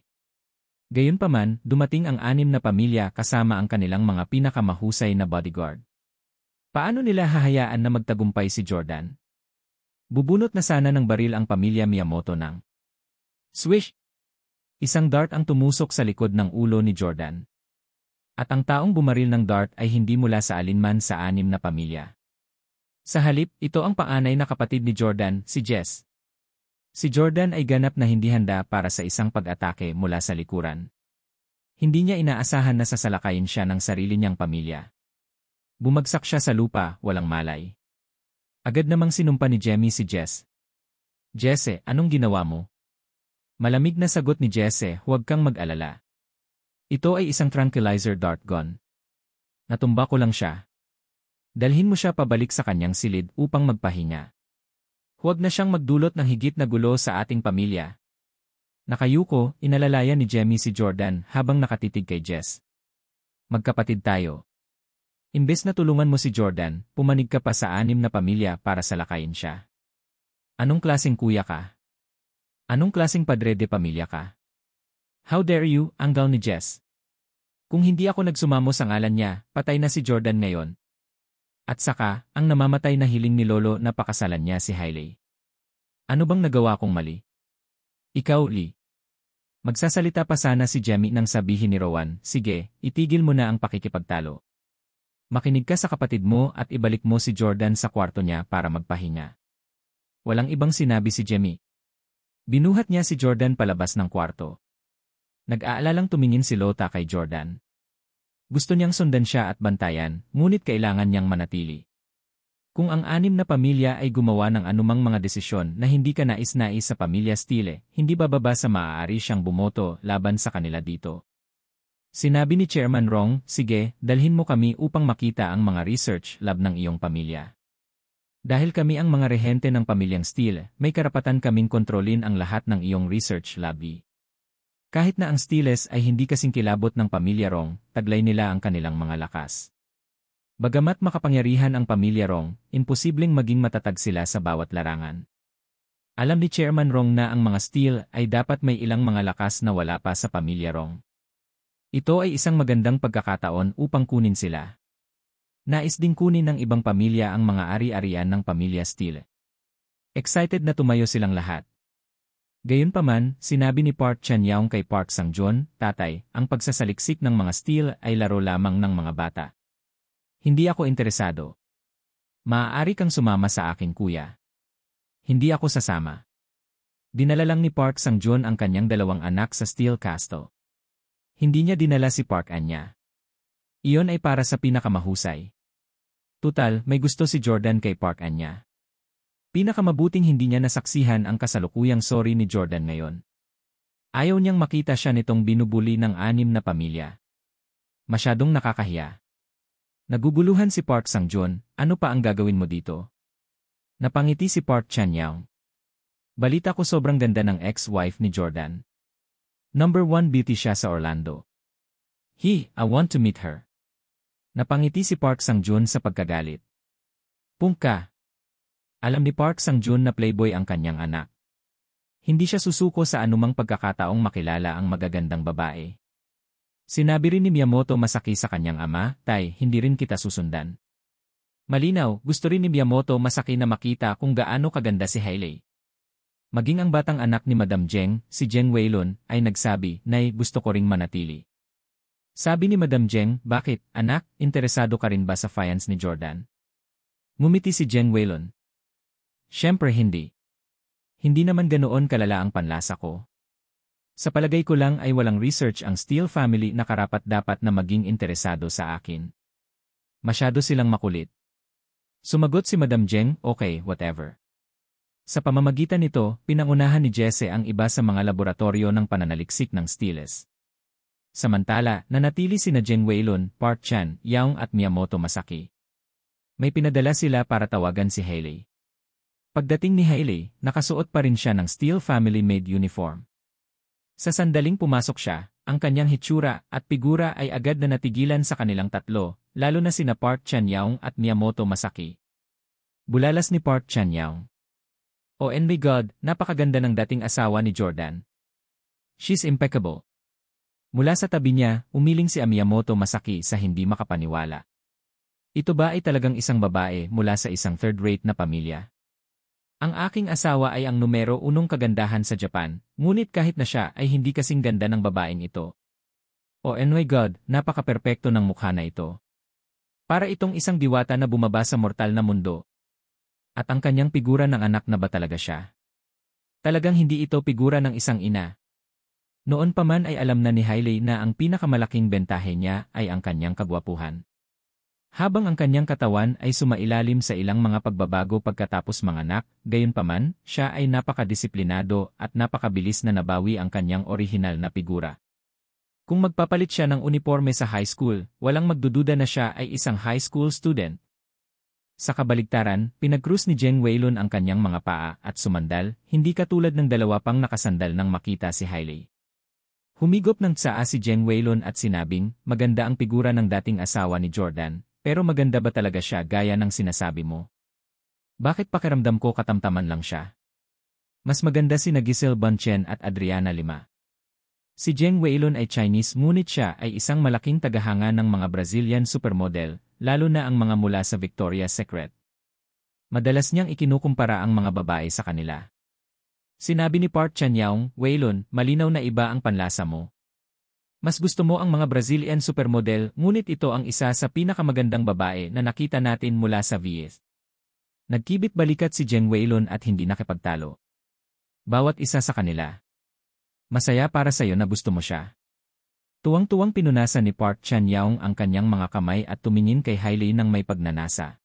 Gayunpaman, dumating ang 6 na pamilya kasama ang kanilang mga pinakamahusay na bodyguard. Paano nila hahayaan na magtagumpay si Jordan? Bubunot na sana ng baril ang pamilya Miyamoto ng swish! Isang dart ang tumusok sa likod ng ulo ni Jordan. At ang taong bumaril ng dart ay hindi mula sa alinman sa 6 na pamilya. Sa halip, ito ang panganay na kapatid ni Jordan, si Jess. Si Jordan ay ganap na hindi handa para sa isang pag-atake mula sa likuran. Hindi niya inaasahan na sasalakayin siya ng sarili niyang pamilya. Bumagsak siya sa lupa, walang malay. Agad namang sinumpa ni Jemmy si Jess. Jesse, anong ginawa mo? Malamig na sagot ni Jesse, huwag kang mag-alala. Ito ay isang tranquilizer dart gun. Natumba ko lang siya. Dalhin mo siya pabalik sa kanyang silid upang magpahinga. Huwag na siyang magdulot ng higit na gulo sa ating pamilya. Nakayuko, inalalayan ni Jemmy si Jordan habang nakatitig kay Jess. Magkapatid tayo. Imbes na tulungan mo si Jordan, pumanig ka pa sa 6 na pamilya para salakayin siya. Anong klaseng kuya ka? Anong klaseng padre de pamilya ka? How dare you, anggaw ni Jess. Kung hindi ako nagsumamo sa ngalan niya, patay na si Jordan ngayon. At saka, ang namamatay na hiling ni Lolo na pakasalan niya si Hailey. Ano bang nagawa kong mali? Ikaw, Lee. Magsasalita pa sana si Jemmy nang sabihin ni Rowan, sige, itigil mo na ang pakikipagtalo. Makinig ka sa kapatid mo at ibalik mo si Jordan sa kwarto niya para magpahinga. Walang ibang sinabi si Jamie. Binuhat niya si Jordan palabas ng kwarto. Nag-aalalang tumingin si Lota kay Jordan. Gusto niyang sundan siya at bantayan, ngunit kailangan niyang manatili. Kung ang anim na pamilya ay gumawa ng anumang mga desisyon na hindi ka nais-nais sa pamilya Steele, hindi bababa sa maaari siyang bumoto laban sa kanila dito. Sinabi ni Chairman Rong, sige, dalhin mo kami upang makita ang mga research lab ng iyong pamilya. Dahil kami ang mga rehente ng pamilyang Steele, may karapatan kaming kontrolin ang lahat ng iyong research lobby. Kahit na ang Steeles ay hindi kasing kilabot ng pamilya Rong, taglay nila ang kanilang mga lakas. Bagamat makapangyarihan ang pamilya Rong, imposibleng maging matatag sila sa bawat larangan. Alam ni Chairman Rong na ang mga Steele ay dapat may ilang mga lakas na wala pa sa pamilya Rong. Ito ay isang magandang pagkakataon upang kunin sila. Nais ding kunin ng ibang pamilya ang mga ari-arian ng pamilya Steele. Excited na tumayo silang lahat. Gayunpaman, sinabi ni Park Chan-young kay Park Sang-joon, tatay, ang pagsasaliksik ng mga Steele ay laro lamang ng mga bata. Hindi ako interesado. Maaari kang sumama sa akin kuya. Hindi ako sasama. Dinala lang ni Park Sang-joon ang kanyang dalawang anak sa Steele Castle. Hindi niya dinala si Park Anya. Iyon ay para sa pinakamahusay. Tutal, may gusto si Jordan kay Park Anya. Pinakamabuting hindi niya nasaksihan ang kasalukuyang sorry ni Jordan ngayon. Ayaw niyang makita siya nitong binubuli ng anim na pamilya. Masyadong nakakahiya. Naguguluhan si Park Sang-joon, ano pa ang gagawin mo dito? Napangiti si Park Chan-young. Balita ko sobrang ganda ng ex-wife ni Jordan. Number 1 beauty siya sa Orlando. I want to meet her. Napangiti si Park Sang-joon sa pagkagalit. Pungka. Alam ni Park Sang-joon na playboy ang kanyang anak. Hindi siya susuko sa anumang pagkakataong makilala ang magagandang babae. Sinabi rin ni Miyamoto Masaki sa kanyang ama, tay, hindi rin kita susundan. Malinaw, gusto rin ni Miyamoto Masaki na makita kung gaano kaganda si Hailey. Maging ang batang anak ni Madam Jeng, si Jeng Weilun, ay nagsabi, Nay, gusto ko ring manatili. Sabi ni Madam Jeng, bakit, anak, interesado ka rin ba sa fiance ni Jordan? Ngumiti si Jeng Weilun. Siyempre hindi. Hindi naman ganoon kalala ang panlasa ko. Sa palagay ko lang ay walang research ang Steele family na karapat-dapat na maging interesado sa akin. Masyado silang makulit. Sumagot si Madam Jeng, okay, whatever. Sa pamamagitan nito, pinangunahan ni Jesse ang iba sa mga laboratorio ng pananaliksik ng Steeles. Samantala, nanatili sina Jeng Weilun, Park Chan-young at Miyamoto Masaki. May pinadala sila para tawagan si Hailey. Pagdating ni Hailey, nakasuot pa rin siya ng Steele family-made uniform. Sa sandaling pumasok siya, ang kanyang hitsura at figura ay agad na natigilan sa kanilang tatlo, lalo na sina Park Chan-young at Miyamoto Masaki. Bulalas ni Park Chan-young. Oh and my God, napakaganda ng dating asawa ni Jordan. She's impeccable. Mula sa tabi niya, umiling si Miyamoto Masaki sa hindi makapaniwala. Ito ba ay talagang isang babae mula sa isang third-rate na pamilya? Ang aking asawa ay ang numero 1 kagandahan sa Japan, ngunit kahit na siya ay hindi kasing ganda ng babaeng ito. Oh my God, napaka-perpekto ng mukha na ito. Para itong isang diwata na bumaba sa mortal na mundo. At ang kanyang figura ng anak na ba talaga siya? Talagang hindi ito figura ng isang ina. Noon pa man ay alam na ni Hailey na ang pinakamalaking bentahe niya ay ang kanyang kagwapuhan. Habang ang kanyang katawan ay sumailalim sa ilang mga pagbabago pagkatapos manganak, gayunpaman, siya ay napakadisiplinado at napakabilis na nabawi ang kanyang orihinal na figura. Kung magpapalit siya ng uniforme sa high school, walang magdududa na siya ay isang high school student. Sa kabaligtaran, pinag-cruise ni Jeng Weilun ang kanyang mga paa at sumandal, hindi katulad ng dalawa pang nakasandal nang makita si Hailey. Humigop ng tsaa si Jeng Weilun at sinabing, maganda ang figura ng dating asawa ni Jordan. Pero maganda ba talaga siya gaya ng sinasabi mo? Bakit pakiramdam ko katamtaman lang siya? Mas maganda si Giselle Bunchen at Adriana Lima. Si Jeng Weilun ay Chinese ngunit siya ay isang malaking tagahanga ng mga Brazilian supermodel, lalo na ang mga mula sa Victoria's Secret. Madalas niyang ikinukumpara ang mga babae sa kanila. Sinabi ni Park Chan-young, Weilun, malinaw na iba ang panlasa mo. Mas gusto mo ang mga Brazilian supermodel, ngunit ito ang isa sa pinakamagandang babae na nakita natin mula sa VS. Nagkibit balikat si Jeng Weilun at hindi nakipagtalo. Bawat isa sa kanila. Masaya para sa'yo na gusto mo siya. Tuwang-tuwang pinunasan ni Park Chan-young ang kanyang mga kamay at tumingin kay Hailey ng may pagnanasa.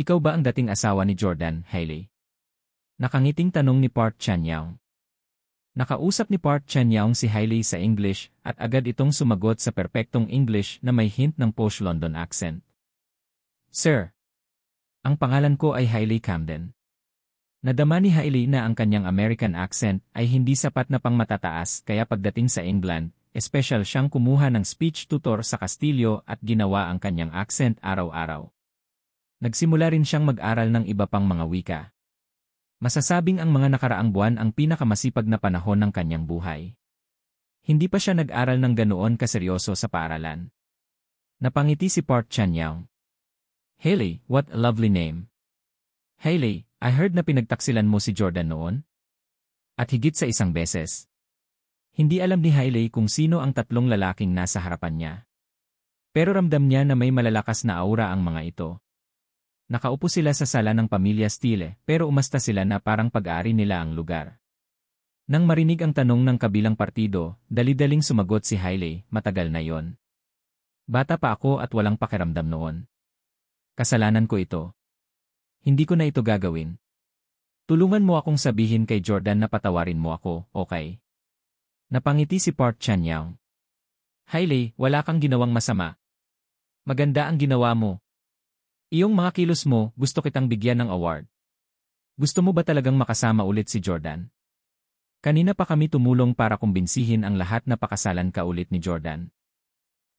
Ikaw ba ang dating asawa ni Jordan, Hailey? Nakangiting tanong ni Park Chan-young. Nakausap ni Park Chan-young si Hailey sa English at agad itong sumagot sa perpektong English na may hint ng posh London accent. Sir, ang pangalan ko ay Hailey Camden. Nadama ni Hailey na ang kanyang American accent ay hindi sapat na pangmatataas kaya pagdating sa England, espesyal siyang kumuha ng speech tutor sa Kastilyo at ginawa ang kanyang accent araw-araw. Nagsimula rin siyang mag-aral ng iba pang mga wika. Masasabing ang mga nakaraang buwan ang pinakamasipag na panahon ng kanyang buhay. Hindi pa siya nag-aral ng ganoon kaseryoso sa paaralan. Napangiti si Park Chan-young. Hailey, what a lovely name. Hailey, I heard na pinagtaksilan mo si Jordan noon? At higit sa isang beses. Hindi alam ni Hailey kung sino ang tatlong lalaking nasa harapan niya. Pero ramdam niya na may malalakas na aura ang mga ito. Nakaupo sila sa sala ng pamilya Steele pero umasta sila na parang pag-aari nila ang lugar. Nang marinig ang tanong ng kabilang partido, dali-daling sumagot si Hailey, matagal na yon. Bata pa ako at walang pakiramdam noon. Kasalanan ko ito. Hindi ko na ito gagawin. Tulungan mo akong sabihin kay Jordan na patawarin mo ako, okay? Napangiti si Park Chan-young. Hailey, wala kang ginawang masama. Maganda ang ginawa mo. Iyong mga kilos mo, gusto kitang bigyan ng award. Gusto mo ba talagang makasama ulit si Jordan? Kanina pa kami tumulong para kumbinsihin ang lahat na pakasalan ka ulit ni Jordan.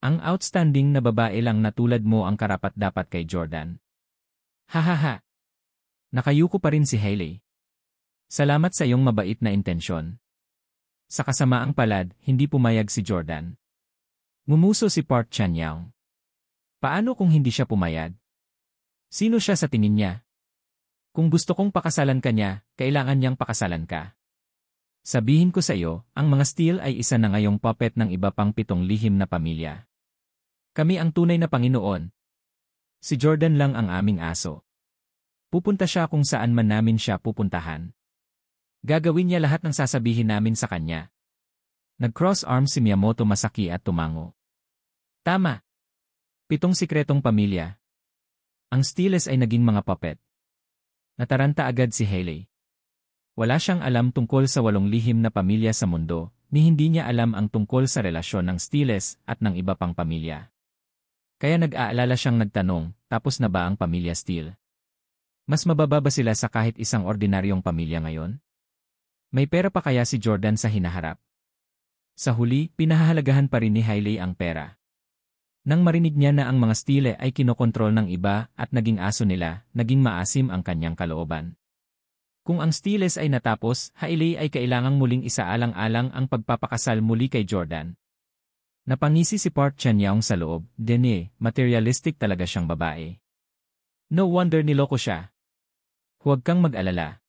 Ang outstanding na babae lang na tulad mo ang karapat-dapat kay Jordan. Hahaha. Nakayuko pa rin si Hailey. Salamat sa iyong mabait na intensyon. Sa kasamaang palad, hindi pumayag si Jordan. Ngumuso si Park Chan-young. Paano kung hindi siya pumayag? Sino siya sa tingin niya? Kung gusto kong pakasalan ka niya, kailangan niyang pakasalan ka. Sabihin ko sa iyo, ang mga Steele ay isa na ngayong puppet ng iba pang 7 lihim na pamilya. Kami ang tunay na Panginoon. Si Jordan lang ang aming aso. Pupunta siya kung saan man namin siya pupuntahan. Gagawin niya lahat ng sasabihin namin sa kanya. Nag-cross arms si Miyamoto Masaki at tumango. Tama. 7 sikretong pamilya. Ang Steeles ay naging mga puppet. Nataranta agad si Hailey. Wala siyang alam tungkol sa 8 lihim na pamilya sa mundo, ni hindi niya alam ang tungkol sa relasyon ng Steeles at ng iba pang pamilya. Kaya nag-aalala siyang nagtanong, tapos na ba ang pamilya Steele? Mas mababa ba sila sa kahit isang ordinaryong pamilya ngayon? May pera pa kaya si Jordan sa hinaharap? Sa huli, pinahahalagahan pa rin ni Hailey ang pera. Nang marinig niya na ang mga Steele ay kinokontrol ng iba at naging aso nila, naging maasim ang kanyang kalooban. Kung ang Steeles ay natapos, Hailey ay kailangang muling isaalang-alang ang pagpapakasal muli kay Jordan. Napangisi si Park Chan-young sa loob, materialistic talaga siyang babae. No wonder niloko siya. Huwag kang mag-alala.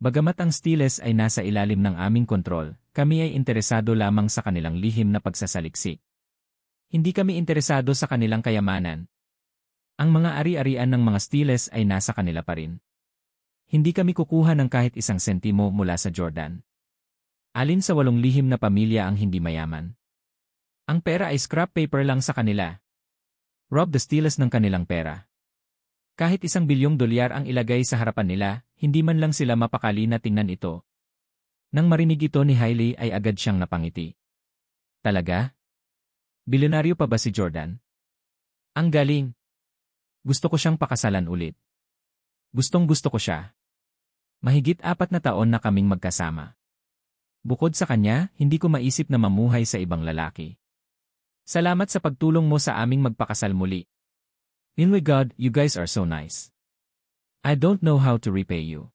Bagamat ang Steeles ay nasa ilalim ng aming kontrol, kami ay interesado lamang sa kanilang lihim na pagsasaliksik. Hindi kami interesado sa kanilang kayamanan. Ang mga ari-arian ng mga Steeles ay nasa kanila pa rin. Hindi kami kukuha ng kahit isang sentimo mula sa Jordan. Alin sa 8 lihim na pamilya ang hindi mayaman? Ang pera ay scrap paper lang sa kanila. Rob the Steeles ng kanilang pera. Kahit $1 bilyong ang ilagay sa harapan nila, hindi man lang sila mapakali na tingnan ito. Nang marinig ito ni Hailey ay agad siyang napangiti. Talaga? Bilyonaryo pa ba si Jordan? Ang galing. Gusto ko siyang pakasalan ulit. Gustong-gusto ko siya. Mahigit 4 na taon na kaming magkasama. Bukod sa kanya, hindi ko maisip na mamuhay sa ibang lalaki. Salamat sa pagtulong mo sa aming magpakasal muli. Inwe God, you guys are so nice. I don't know how to repay you.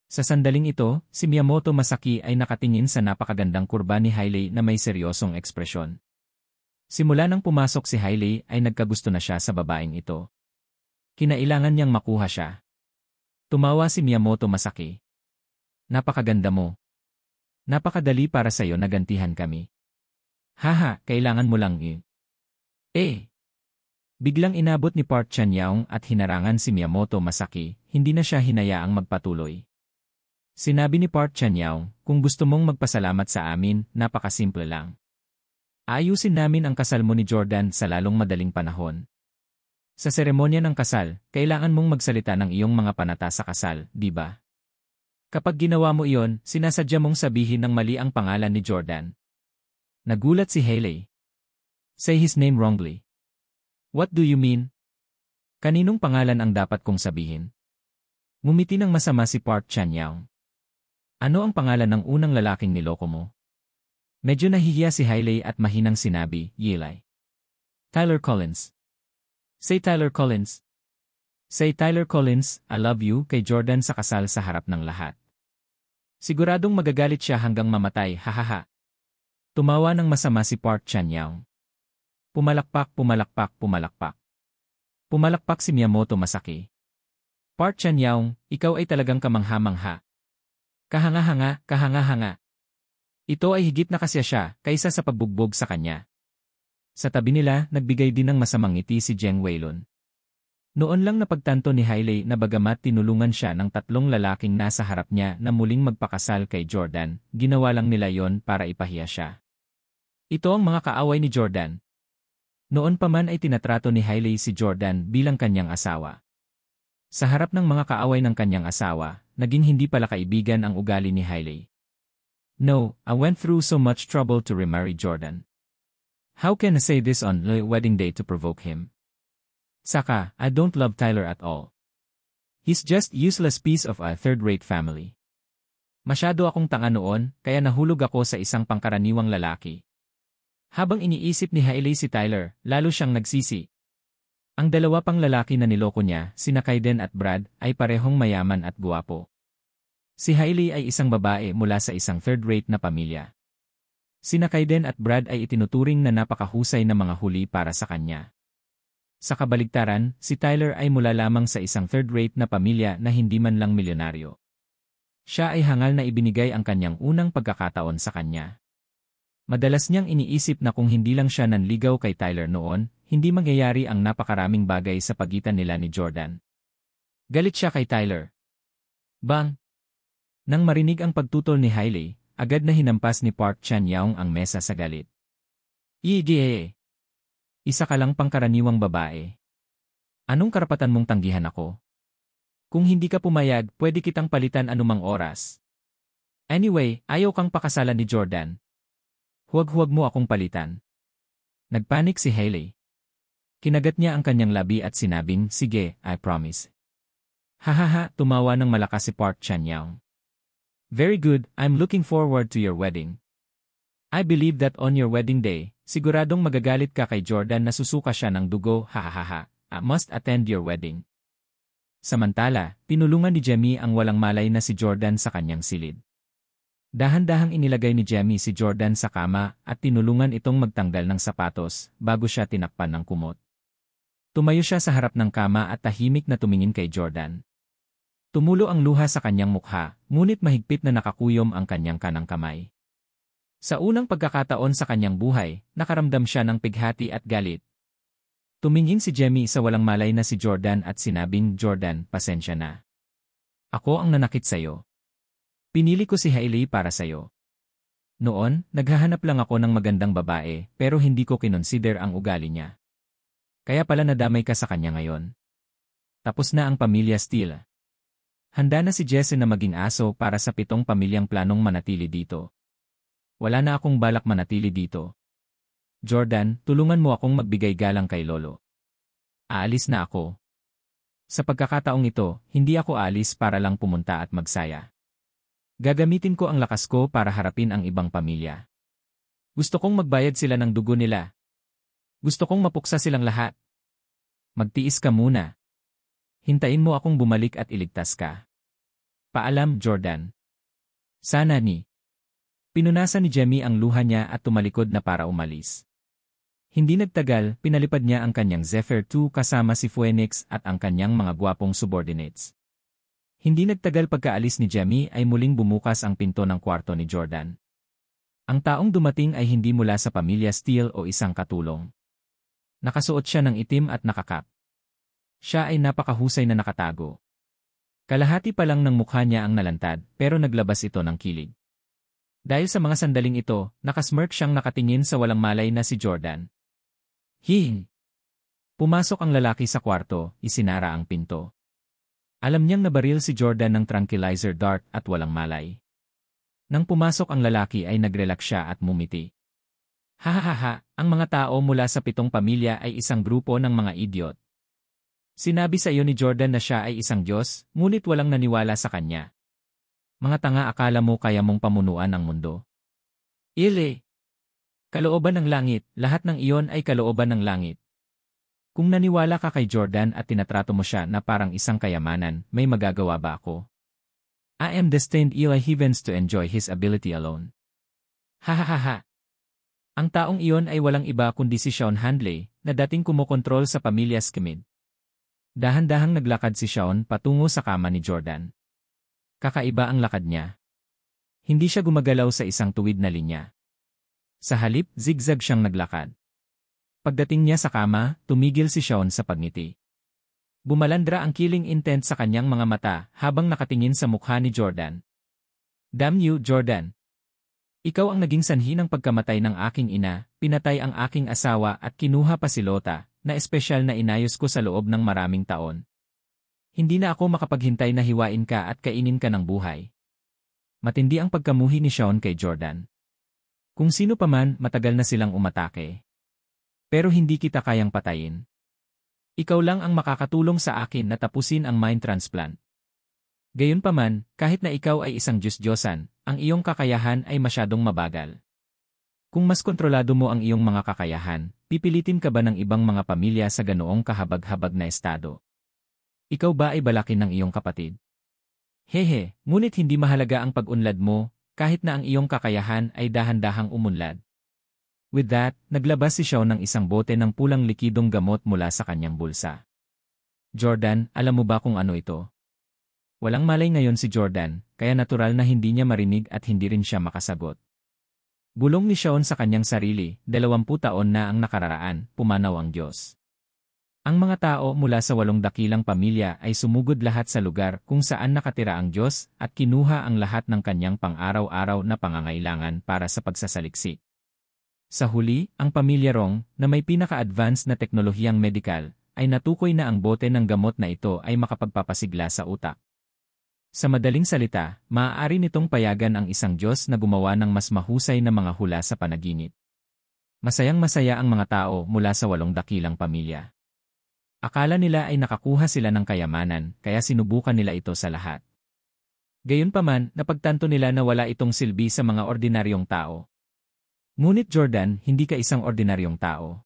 Sa sandaling ito, si Miyamoto Masaki ay nakatingin sa napakagandang kurba ni Hailey na may seryosong ekspresyon. Simula nang pumasok si Hailey ay nagkagusto na siya sa babaeng ito. Kinailangan niyang makuha siya. Tumawa si Miyamoto Masaki. Napakaganda mo. Napakadali para sa'yo na gantihan kami. Haha, kailangan mo lang Eh. Biglang inabot ni Park Chan-young at hinarangan si Miyamoto Masaki, hindi na siya hinayaang magpatuloy. Sinabi ni Park Chan-young, kung gusto mong magpasalamat sa amin, napakasimple lang. Ayusin namin ang kasal mo ni Jordan sa lalong madaling panahon. Sa seremonya ng kasal, kailangan mong magsalita ng iyong mga panata sa kasal, di ba? Kapag ginawa mo iyon, sinasadya mong sabihin ng mali ang pangalan ni Jordan. Nagulat si Hailey. Say his name wrongly. What do you mean? Kaninong pangalan ang dapat kong sabihin? Ngumiti ng masama si Park Chan-young. Ano ang pangalan ng unang lalaking niloko mo? Medyo nahihiya si Hailey at mahinang sinabi, Yilay. Tyler Collins. Say Tyler Collins. Say Tyler Collins, I love you kay Jordan sa kasal sa harap ng lahat. Siguradong magagalit siya hanggang mamatay, hahaha. Tumawa ng masama si Park Chan-young. Pumalakpak, pumalakpak, pumalakpak. Pumalakpak si Miyamoto Masaki. Park Chan-young, ikaw ay talagang kamangha-mangha. Kahanga-hanga, kahanga-hanga. Ito ay higit na kasya siya kaysa sa pagbugbog sa kanya. Sa tabi nila, nagbigay din ng masamang ngiti si Jeng Weilun. Noon lang napagtanto ni Hailey na bagamat tinulungan siya ng tatlong lalaking nasa harap niya na muling magpakasal kay Jordan, ginawa lang nila yon para ipahiya siya. Ito ang mga kaaway ni Jordan. Noon pa man ay tinatrato ni Hailey si Jordan bilang kanyang asawa. Sa harap ng mga kaaway ng kanyang asawa, naging hindi pala kaibigan ang ugali ni Hailey. No, I went through so much trouble to remarry Jordan. How can I say this on the wedding day to provoke him? Saka, I don't love Tyler at all. He's just useless piece of a third-rate family. Masyado akong tanga noon, kaya nahulog ako sa isang pangkaraniwang lalaki. Habang iniisip ni Hailey si Tyler, lalo siyang nagsisi. Ang dalawa pang lalaki na niloko niya, sina Kaiden at Brad, ay parehong mayaman at guwapo. Si Hailey ay isang babae mula sa isang third-rate na pamilya. Sina Kaiden at Brad ay itinuturing na napakahusay na mga huli para sa kanya. Sa kabaligtaran, si Tyler ay mula lamang sa isang third-rate na pamilya na hindi man lang milyonaryo. Siya ay hangal na ibinigay ang kanyang unang pagkakataon sa kanya. Madalas niyang iniisip na kung hindi lang siya nanligaw kay Tyler noon, hindi mangyayari ang napakaraming bagay sa pagitan nila ni Jordan. Galit siya kay Tyler. Bang! Nang marinig ang pagtutol ni Hailey, agad na hinampas ni Park Chan-young ang mesa sa galit. Iigiye! Isa ka lang pangkaraniwang babae. Anong karapatan mong tanggihan ako? Kung hindi ka pumayag, pwede kitang palitan anumang oras. Anyway, ayaw kang pakasalan ni Jordan. Huwag-huwag mo akong palitan. Nagpanik si Hailey. Kinagat niya ang kanyang labi at sinabing, sige, I promise. Hahaha, tumawa ng malakas si Park Chan-young. Very good, I'm looking forward to your wedding. I believe that on your wedding day, siguradong magagalit ka kay Jordan na susuka siya ng dugo, hahaha, I must attend your wedding. Samantala, tinulungan ni Jemmy ang walang malay na si Jordan sa kanyang silid. Dahan-dahang inilagay ni Jemmy si Jordan sa kama at tinulungan itong magtanggal ng sapatos bago siya tinakpan ng kumot. Tumayo siya sa harap ng kama at tahimik na tumingin kay Jordan. Tumulo ang luha sa kanyang mukha, ngunit mahigpit na nakakuyom ang kanyang kanang kamay. Sa unang pagkakataon sa kanyang buhay, nakaramdam siya ng pighati at galit. Tumingin si Jemmy sa walang malay na si Jordan at sinabing, Jordan, pasensya na. Ako ang nanakit sa'yo. Pinili ko si Hailey para sa'yo. Noon, naghahanap lang ako ng magandang babae pero hindi ko kinonsider ang ugali niya. Kaya pala nadamay ka sa kanya ngayon. Tapos na ang pamilya Steele. Handa na si Jesse na maging aso para sa 7 pamilyang planong manatili dito. Wala na akong balak manatili dito. Jordan, tulungan mo akong magbigay galang kay Lolo. Aalis na ako. Sa pagkakataong ito, hindi ako aalis para lang pumunta at magsaya. Gagamitin ko ang lakas ko para harapin ang ibang pamilya. Gusto kong magbayad sila ng dugo nila. Gusto kong mapuksa silang lahat. Magtiis ka muna. Hintayin mo akong bumalik at iligtas ka. Paalam, Jordan. Sana ni. Pinunasan ni Jemmy ang luha niya at tumalikod na para umalis. Hindi nagtagal, pinalipad niya ang kanyang Zephyr 2 kasama si Phoenix at ang kanyang mga gwapong subordinates. Hindi nagtagal pagkaalis ni Jemmy ay muling bumukas ang pinto ng kwarto ni Jordan. Ang taong dumating ay hindi mula sa pamilya Steele o isang katulong. Nakasuot siya ng itim at nakakap. Siya ay napakahusay na nakatago. Kalahati pa lang ng mukha niya ang nalantad, pero naglabas ito ng kilig. Dahil sa mga sandaling ito, nakasmirk siyang nakatingin sa walang malay na si Jordan. Hing! Pumasok ang lalaki sa kwarto, isinara ang pinto. Alam niyang nabaril si Jordan ng tranquilizer dart at walang malay. Nang pumasok ang lalaki ay nagrelax siya at mumiti. Hahaha, ang mga tao mula sa 7 pamilya ay isang grupo ng mga idiot. Sinabi sa iyo ni Jordan na siya ay isang Diyos, ngunit walang naniwala sa kanya. Mga tanga, akala mo kaya mong pamunuan ang mundo. Ile! Kalooban ng langit, lahat ng iyon ay kalooban ng langit. Kung naniwala ka kay Jordan at tinatrato mo siya na parang isang kayamanan, may magagawa ba ako? I am destined Eli Heavens to enjoy his ability alone. Hahaha. Ang taong iyon ay walang iba kundi si Sean Handley, na dating kumokontrol sa pamilya Skimid. Dahan-dahang naglakad si Sean patungo sa kama ni Jordan. Kakaiba ang lakad niya. Hindi siya gumagalaw sa isang tuwid na linya. Sa halip, zigzag siyang naglakad. Pagdating niya sa kama, tumigil si Sean sa pagngiti. Bumalandra ang killing intent sa kanyang mga mata habang nakatingin sa mukha ni Jordan. Damn you, Jordan! Ikaw ang naging sanhi ng pagkamatay ng aking ina, pinatay ang aking asawa at kinuha pa si Lota, na espesyal na inayos ko sa loob ng maraming taon. Hindi na ako makapaghintay na hiwain ka at kainin ka ng buhay. Matindi ang pagkamuhi ni Sean kay Jordan. Kung sino pa man, matagal na silang umatake. Pero hindi kita kayang patayin. Ikaw lang ang makakatulong sa akin na tapusin ang mind transplant. Gayunpaman, kahit na ikaw ay isang Diyos-Diyosan, ang iyong kakayahan ay masyadong mabagal. Kung mas kontrolado mo ang iyong mga kakayahan, pipilitin ka ba ng ibang mga pamilya sa ganoong kahabag-habag na estado? Ikaw ba ay balakin ng iyong kapatid? Hehe, ngunit hindi mahalaga ang pag-unlad mo, kahit na ang iyong kakayahan ay dahan-dahang umunlad. With that, naglabas si Sean ng isang bote ng pulang likidong gamot mula sa kanyang bulsa. Jordan, alam mo ba kung ano ito? Walang malay ngayon si Jordan, kaya natural na hindi niya marinig at hindi rin siya makasagot. Bulong ni Sean sa kanyang sarili, 20 taon na ang nakararaan, pumanaw ang Diyos. Ang mga tao mula sa 8 dakilang pamilya ay sumugod lahat sa lugar kung saan nakatira ang Diyos at kinuha ang lahat ng kanyang pang-araw-araw na pangangailangan para sa pagsasaliksik. Sa huli, ang pamilya Rong, na may pinaka-advanced na teknolohiyang medikal, ay natukoy na ang bote ng gamot na ito ay makapagpapasigla sa utak. Sa madaling salita, maaari nitong payagan ang isang Diyos na gumawa ng mas mahusay na mga hula sa panaginip. Masayang-masaya ang mga tao mula sa 8 dakilang pamilya. Akala nila ay nakakuha sila ng kayamanan, kaya sinubukan nila ito sa lahat. Gayunpaman, napagtanto nila na wala itong silbi sa mga ordinaryong tao. Ngunit Jordan, hindi ka isang ordinaryong tao.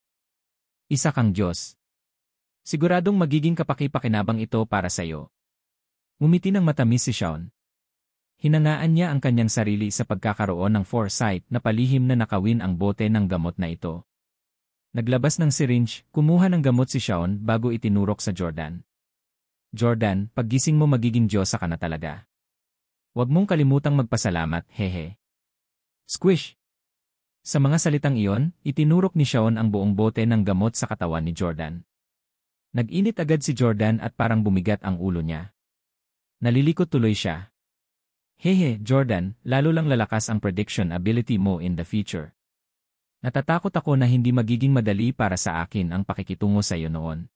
Isa kang Diyos. Siguradong magiging kapaki-pakinabang ito para sa iyo. Ngumiti ng matamis si Sean. Hinangaan niya ang kanyang sarili sa pagkakaroon ng foresight na palihim na nakawin ang bote ng gamot na ito. Naglabas ng syringe, kumuha ng gamot si Sean bago itinurok sa Jordan. Jordan, paggising mo magiging Diyos ka na talaga. Huwag mong kalimutang magpasalamat, hehe. Squish! Sa mga salitang iyon, itinurok ni Sean ang buong bote ng gamot sa katawan ni Jordan. Nag-init agad si Jordan at parang bumigat ang ulo niya. Nalilikot tuloy siya. Hehe, Jordan, lalo lang lalakas ang prediction ability mo in the future. Natatakot ako na hindi magiging madali para sa akin ang pakikitungo sa iyo noon.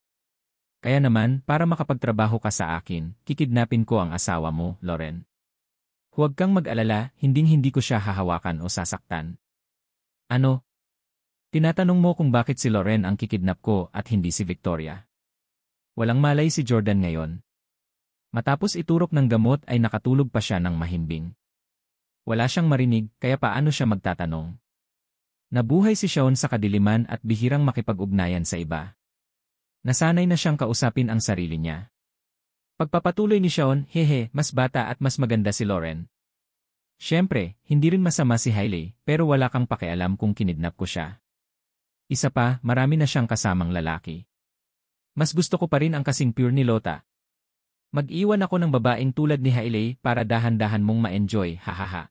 Kaya naman, para makapagtrabaho ka sa akin, kikidnapin ko ang asawa mo, Loren. Huwag kang mag-alala, hinding-hindi ko siya hahawakan o sasaktan. Ano? Tinatanong mo kung bakit si Loren ang kikidnap ko at hindi si Victoria. Walang malay si Jordan ngayon. Matapos iturok ng gamot ay nakatulog pa siya ng mahimbing. Wala siyang marinig, kaya paano siya magtatanong? Nabuhay si Sean sa kadiliman at bihirang makipag-ugnayan sa iba. Nasanay na siyang kausapin ang sarili niya. Pagpapatuloy ni Sean, hehe, mas bata at mas maganda si Loren. Siyempre, hindi rin masama si Hailey, pero wala kang pakialam kung kinidnap ko siya. Isa pa, marami na siyang kasamang lalaki. Mas gusto ko pa rin ang kasing pure ni Lota. Mag-iwan ako ng babaeng tulad ni Hailey para dahan-dahan mong ma-enjoy, hahaha.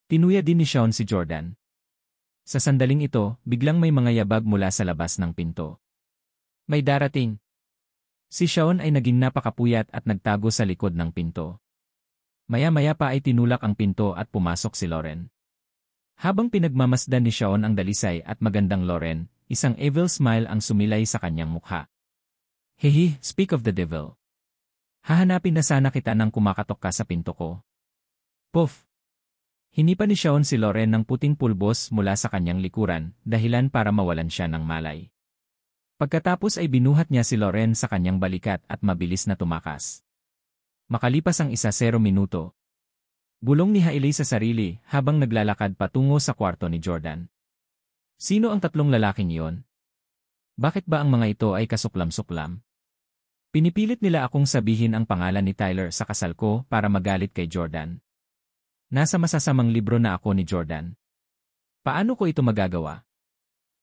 Tinuya din ni Sean si Jordan. Sa sandaling ito, biglang may mga yabag mula sa labas ng pinto. May darating. Si Sean ay naging napakapuyat at nagtago sa likod ng pinto. Maya-maya pa ay tinulak ang pinto at pumasok si Lauren. Habang pinagmamasdan ni Sean ang dalisay at magandang Lauren, isang evil smile ang sumilay sa kanyang mukha. Hehe, speak of the devil. Hahanapin na sana kita nang kumakatok ka sa pinto ko. Puff! Hinipa ni Sean si Lauren ng puting pulbos mula sa kanyang likuran, dahilan para mawalan siya ng malay. Pagkatapos ay binuhat niya si Lauren sa kanyang balikat at mabilis na tumakas. Makalipas ang 1-0 minuto. Bulong ni Hailey sa sarili habang naglalakad patungo sa kwarto ni Jordan. Sino ang tatlong lalaking iyon? Bakit ba ang mga ito ay kasuklam-suklam? Pinipilit nila akong sabihin ang pangalan ni Tyler sa kasal ko para magalit kay Jordan. Nasa masasamang libro na ako ni Jordan. Paano ko ito magagawa?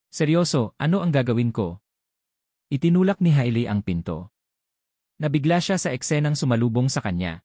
Seryoso, ano ang gagawin ko? Itinulak ni Hailey ang pinto. Nabigla siya sa eksenang sumalubong sa kanya,